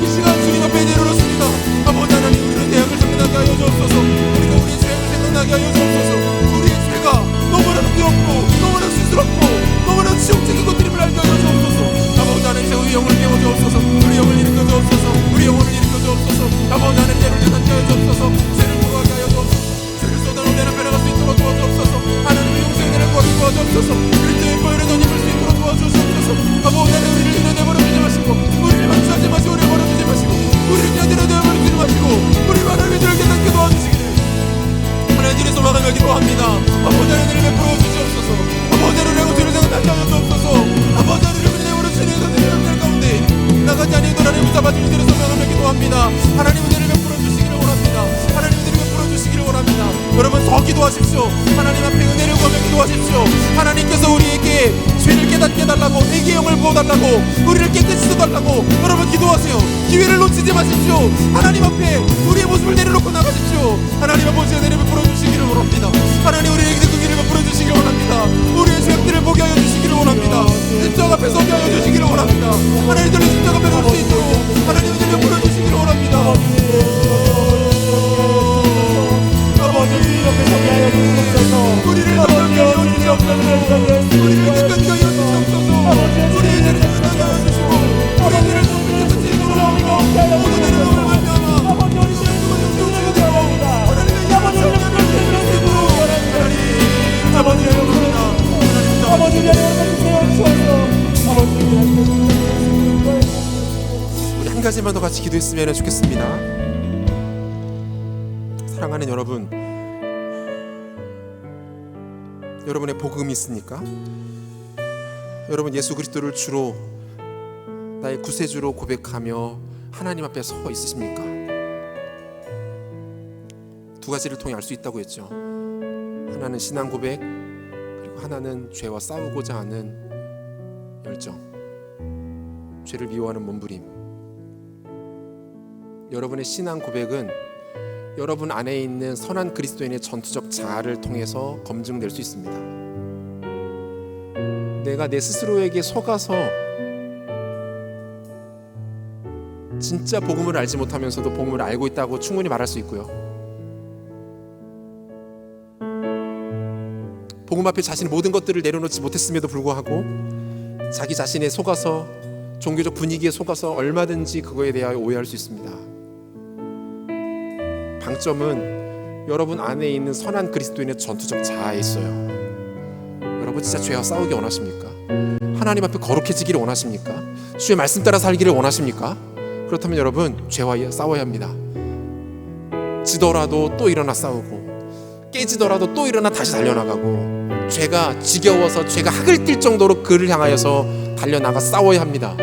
이 시간 주님 앞에 내려놓습니다. 아버지 하나님, 우리는 대학을 생각나게 하여 주옵소서. 우리가 우리의 죄악을 생각나게 하여 주옵소서. 우리의 죄가 너무나도 두렵고 너무나도 수스럽고 너무나도 지옥적인 것들임을 알게 하여 주옵소서. 아버지 하나님, 우리 영을 깨워 주옵소서. 우리 영을 일으켜 주옵소서. 우리 영혼을 일으켜 주옵소서. 아버지 하나님, 죄를 깨닫게 하여 주옵소서. 죄를 도하게 하여 주옵소서. 죄를 쏟아놓은 내 앞에 나갈 수 있도록 도와주옵소서. 하나님의 용서의 은혜를 구하게 도와주옵소서. 그리스도의 보혈을 덧입을 수 있도록 도와주옵소서. 아버지 하나님, 우리를 그냥 내버려두지 마시고 우리를 방치하지 마시고 우리를 버려두지 마시고 우리를 그냥 내버려두지 마시고 우리 하나님의 죄를 깨닫게 도와주시기를 하나님의 소망을 기도합니다. 아버지 하나님을 베풀어 주시옵소서. 아버지 하나님의 죄를 생각나게 하여 주옵소서. 아버지 하나님을 그냥 내버려두시는 들 가운데 나가지 아니하던 하나님을 잡아주는 이들의 소망을 기도합니다. 하나님의 죄를 베풀어 주시기를 원합니다. 하나님의 죄를 베풀어 주시기를 원합니다. 여러분, 더 기도하십시오. 하나님 앞에 은혜를 구하며 기도하십시오. 하나님께서 우리에게 죄를 깨닫게 해달라고, 회개의 영을 부어달라고, 우리를 깨끗이 씻어달라고 여러분 기도하세요. 기회를 놓치지 마십시오. 하나님 앞에 우리의 모습을 내려놓고 나가십시오. 하나님 아버지, 은혜를 베풀어 주시기를 원합니다. 하나님, 우리에게 그 길을 베풀어 주시기를 원합니다. 우리의 죄악들을 보게 하여 주시기를 원합니다. 십자가 앞에 서게 하여 주시기를 원합니다. 하나님들의 십자가 앞에 설 수 있도록 하나님 은혜를 베풀어 주시기를 원합니다. 같이 기도했으면 좋겠습니다. 사랑하는 여러분, 여러분의 복음이 있습니까? 여러분 예수 그리스도를 주로 나의 구세주로 고백하며 하나님 앞에 서 있으십니까? 두 가지를 통해 알 수 있다고 했죠. 하나는 신앙 고백, 그리고 하나는 죄와 싸우고자 하는 열정, 죄를 미워하는 몸부림. 여러분의 신앙 고백은 여러분 안에 있는 선한 그리스도인의 전투적 자아를 통해서 검증될 수 있습니다. 내가 내 스스로에게 속아서 진짜 복음을 알지 못하면서도 복음을 알고 있다고 충분히 말할 수 있고요. 복음 앞에 자신의 모든 것들을 내려놓지 못했음에도 불구하고 자기 자신에 속아서 종교적 분위기에 속아서 얼마든지 그거에 대하여 오해할 수 있습니다. 방점은 여러분 안에 있는 선한 그리스도인의 전투적 자아에 있어요. 여러분 진짜 죄와 싸우기 원하십니까? 하나님 앞에 거룩해지기를 원하십니까? 주의 말씀 따라 살기를 원하십니까? 그렇다면 여러분 죄와 싸워야 합니다. 지더라도 또 일어나 싸우고, 깨지더라도 또 일어나 다시 달려나가고, 죄가 지겨워서 죄가 학을 뛸 정도로 그를 향하여서 달려나가 싸워야 합니다.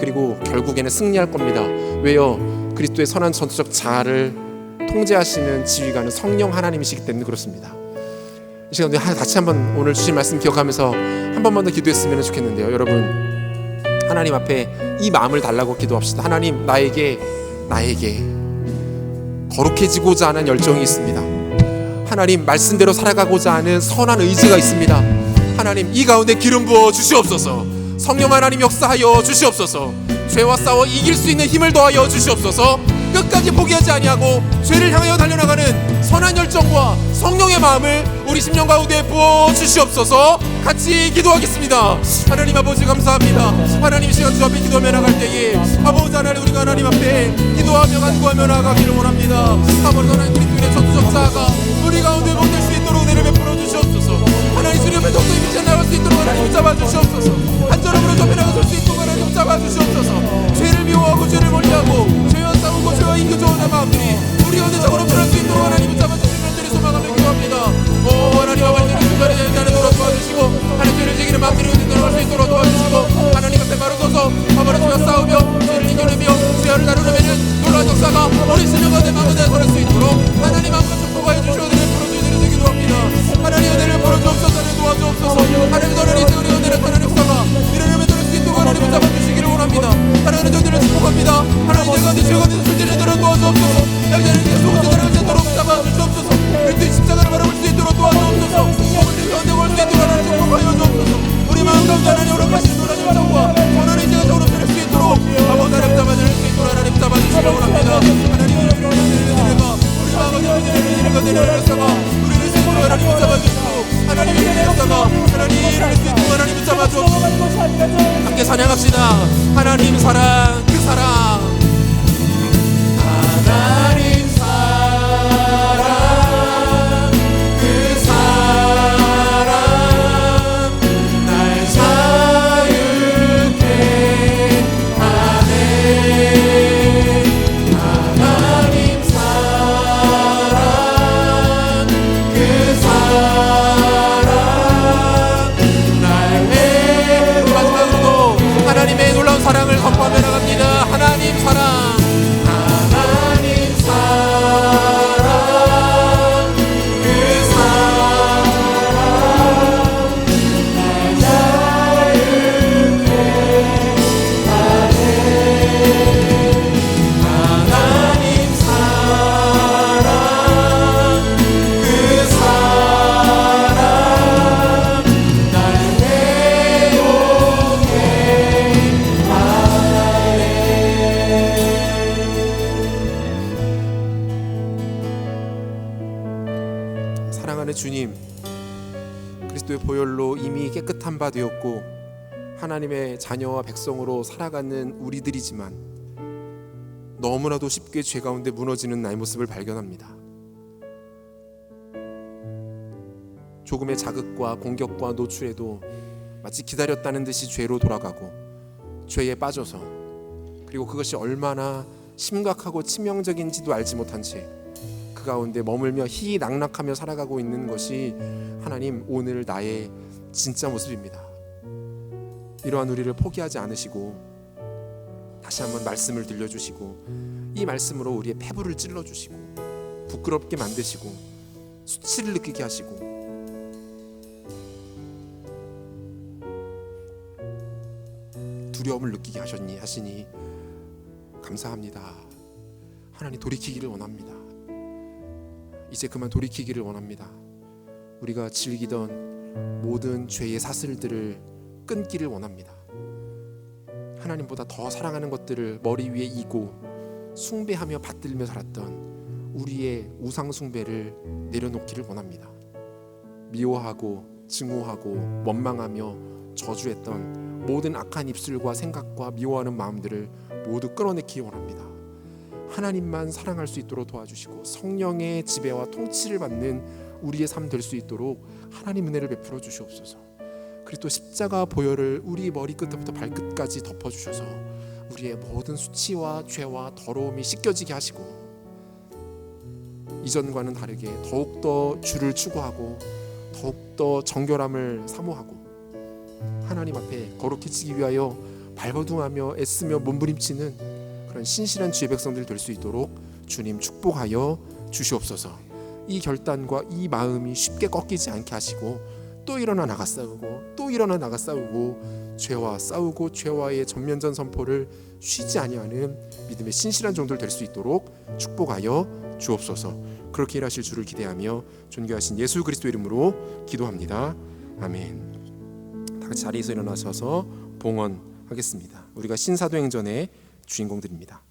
그리고 결국에는 승리할 겁니다. 왜요? 그리스도의 선한 전투적 자아를 통제하시는 지휘관은 성령 하나님이시기 때문에 그렇습니다. 이 시간에 같이 한번 오늘 주신 말씀 기억하면서 한 번만 더 기도했으면 좋겠는데요. 여러분 하나님 앞에 이 마음을 달라고 기도합시다. 하나님, 나에게 거룩해지고자 하는 열정이 있습니다. 하나님, 말씀대로 살아가고자 하는 선한 의지가 있습니다. 하나님, 이 가운데 기름 부어 주시옵소서. 성령 하나님 역사하여 주시옵소서. 죄와 싸워 이길 수 있는 힘을 더하여 주시옵소서. 끝까지 포기하지 아니하고 죄를 향하여 달려나가는 선한 열정과 성령의 마음을 우리 심령 가운데 부어 주시옵소서. 같이 기도하겠습니다. 하나님 아버지 감사합니다. 하나님, 시간 주 앞에 기도하며 나갈 때에 아버지 하나님, 우리가 하나님 앞에 기도하며 간구하며 나가기를 원합니다. 아버지 하나님, 그리스도의 전투적 자아가 우리 가운데 못될 수 있도록 내려 베풀어 주시옵소서. 하나님, 주님 앞에 독도의 빛에 나갈 수 있도록 하나님 붙잡아 주시옵소서. 한 걸음으로 좁혀 나갈 수 있도록 하나님 붙잡아 주시옵소서. 죄를 미워하고 죄를 멀리하고 죄와 싸우고 죄와 인교조하는 마음들이 우리 가운데 적으로 변할 수 있도록 하나님 붙잡아 주시는 분들이 소망하며 기도합니다. 오 하나님, 아버지 중간에 나를 돌아 도와주시고, 하나님 죄를 지키는 마음들이 우리 들어갈 수 있도록 도와주시고, 하나님 앞에 바로 서서 아버지 죄와 싸우며 죄를 이겨내며 죄를 다루려면 놀라운 역사가 우리 신령 가운데 마음에 걸을 수 있도록 하나님 아버지 축복하여 주시고 은혜를 풀어주시는 기도합니다. 하나님, 은혜를 풀어주옵소서. 도와주옵소서. 하나님, 너를 이제 우리 은혜를 하나님 역사가 이르려면 들을 수 있도록 하나님 붙잡아 주시기를 원합니다. 하나님, 저들을 축복합니다. 하나님, 내가 내 죄가 내 술질을 들어 도와주옵소서. 양자를 계속 들어갈 수 있도록 붙잡아 주시옵소서. 그리스도의 십자가를 바라볼 수 있도록 도와주옵소서. 우리 가운데 올 수 있도록 하나님 축복하여 주옵소서. 우리 마음 가운데 하나님 오락하시는 놀라운 영광과 하나님 제가 저로 드릴 수 있도록 아버지 하나님 잡아 주실 수 있도록 하나님 잡아 주시기를 원합니다. 하나님, 우리 마음 가운데 내려가 역사가 우리를 세우고 하나님 붙잡아 주시고, 하나님의 역사가 하나님 일어날 수 있도록 하나님 붙잡아 주옵소서. 함께 찬양합시다. 하나님 사랑, 그 사랑. 하나님 사랑, 그 사랑 날 자유케 하네. 하나님 사랑, 그 사랑 날 마지막으로도 하나님의 놀라운 사랑을 선포하며 나갑니다. 하나님 사랑, 하나님 사랑, 그 사랑 날 자유케 하네. 하나님 사랑, 그 사랑 날 회복해 하네. 사랑하는 주님, 그리스도의 보혈로 이미 깨끗한 바 되었고 하나님의 자녀와 백성으로 살아가는 우리들이지만 너무나도 쉽게 죄 가운데 무너지는 나의 모습을 발견합니다. 조금의 자극과 공격과 노출에도 마치 기다렸다는 듯이 죄로 돌아가고 죄에 빠져서, 그리고 그것이 얼마나 심각하고 치명적인지도 알지 못한 채 그 가운데 머물며 희낙락하며 살아가고 있는 것이 하나님 오늘 나의 진짜 모습입니다. 이러한 우리를 포기하지 않으시고 다시 한번 말씀을 들려주시고 이 말씀으로 우리의 폐부를 찔러주시고 부끄럽게 만드시고 수치를 느끼게 하시고 두려움을 느끼게 하시니 감사합니다. 하나님 돌이키기를 원합니다. 이제 그만 돌이키기를 원합니다. 우리가 즐기던 모든 죄의 사슬들을 끊기를 원합니다. 하나님보다 더 사랑하는 것들을 머리 위에 이고 숭배하며 받들며 살았던 우리의 우상 숭배를 내려놓기를 원합니다. 미워하고 증오하고 원망하며 저주했던 모든 악한 입술과 생각과 미워하는 마음들을 모두 끌어내기 원합니다. 하나님만 사랑할 수 있도록 도와주시고 성령의 지배와 통치를 받는 우리의 삶 될 수 있도록 하나님 은혜를 베풀어 주시옵소서. 그리고 십자가 보혈을 우리 머리끝부터 발끝까지 덮어주셔서 우리의 모든 수치와 죄와 더러움이 씻겨지게 하시고 이전과는 다르게 더욱더 주를 추구하고 더욱더 정결함을 사모하고 하나님 앞에 거룩해지기 위하여 발버둥하며 애쓰며 몸부림치는 그런 신실한 주의 백성들 될 수 있도록 주님 축복하여 주시옵소서. 이 결단과 이 마음이 쉽게 꺾이지 않게 하시고 또 일어나 나가 싸우고 또 일어나 나가 싸우고 죄와 싸우고 죄와의 전면전 선포를 쉬지 아니하는 믿음의 신실한 종들 될 수 있도록 축복하여 주옵소서. 그렇게 일하실 주를 기대하며 존귀하신 예수 그리스도 이름으로 기도합니다. 아멘. 다 같이 자리에서 일어나셔서 봉헌하겠습니다. 우리가 신사도행전의 주인공들입니다.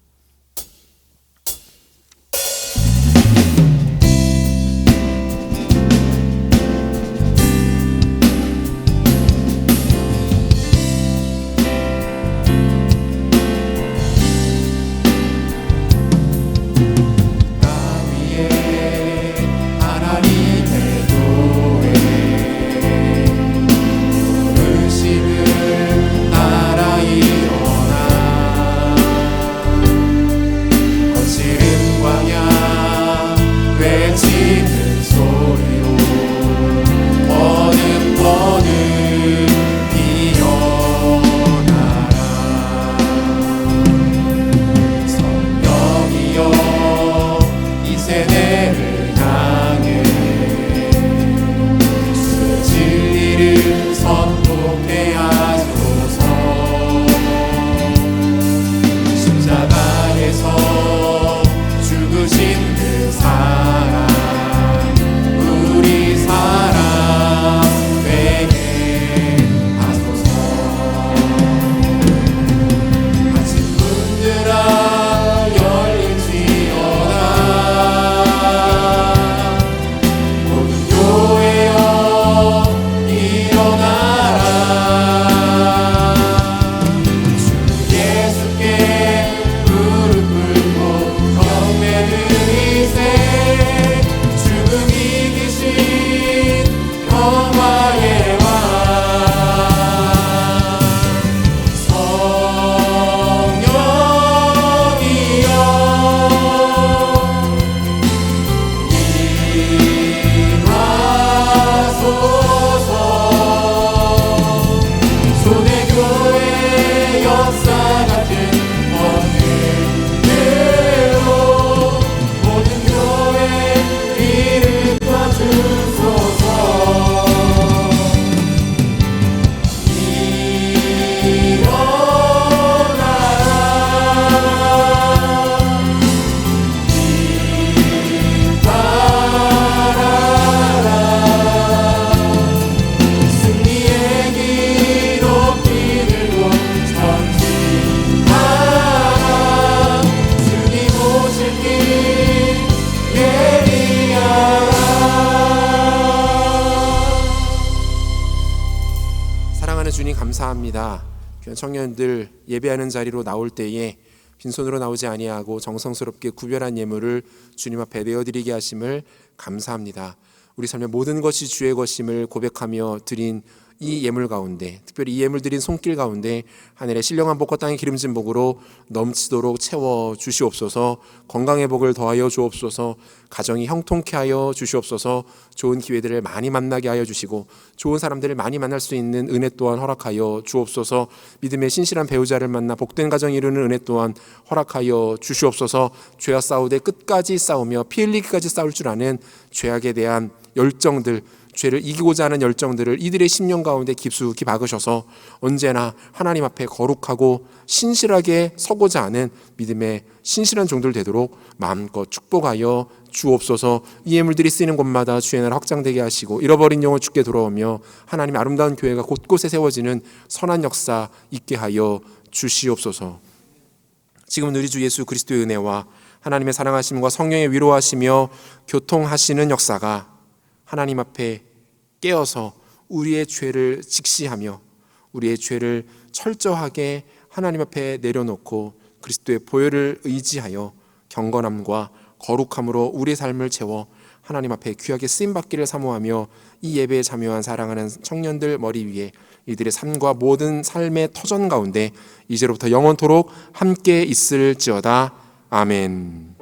감사합니다. 청년들 예배하는 자리로 나올 때에 빈손으로 나오지 아니하고 정성스럽게 구별한 예물을 주님 앞에 내어드리게 하심을 감사합니다. 우리 삶의 모든 것이 주의 것임을 고백하며 드린 이 예물 가운데, 특별히 이 예물 드린 손길 가운데 하늘의 신령한 복과 땅의 기름진 복으로 넘치도록 채워 주시옵소서. 건강의 복을 더하여 주옵소서. 가정이 형통케 하여 주시옵소서. 좋은 기회들을 많이 만나게 하여 주시고 좋은 사람들을 많이 만날 수 있는 은혜 또한 허락하여 주옵소서. 믿음의 신실한 배우자를 만나 복된 가정 이루는 은혜 또한 허락하여 주시옵소서. 죄와 싸우되 끝까지 싸우며 피 흘리기까지 싸울 줄 아는 죄악에 대한 열정들, 죄를 이기고자 하는 열정들을 이들의 심령 가운데 깊숙이 박으셔서 언제나 하나님 앞에 거룩하고 신실하게 서고자 하는 믿음의 신실한 종들 되도록 마음껏 축복하여 주옵소서. 이 예물들이 쓰이는 곳마다 주의 나라 확장되게 하시고 잃어버린 영혼 주께 돌아오며 하나님의 아름다운 교회가 곳곳에 세워지는 선한 역사 있게 하여 주시옵소서. 지금은 우리 주 예수 그리스도의 은혜와 하나님의 사랑하심과 성령의 위로하시며 교통하시는 역사가 하나님 앞에 깨어서 우리의 죄를 직시하며 우리의 죄를 철저하게 하나님 앞에 내려놓고 그리스도의 보혈을 의지하여 경건함과 거룩함으로 우리의 삶을 채워 하나님 앞에 귀하게 쓰임받기를 사모하며 이 예배에 참여한 사랑하는 청년들 머리 위에 이들의 삶과 모든 삶의 터전 가운데 이제로부터 영원토록 함께 있을지어다. 아멘.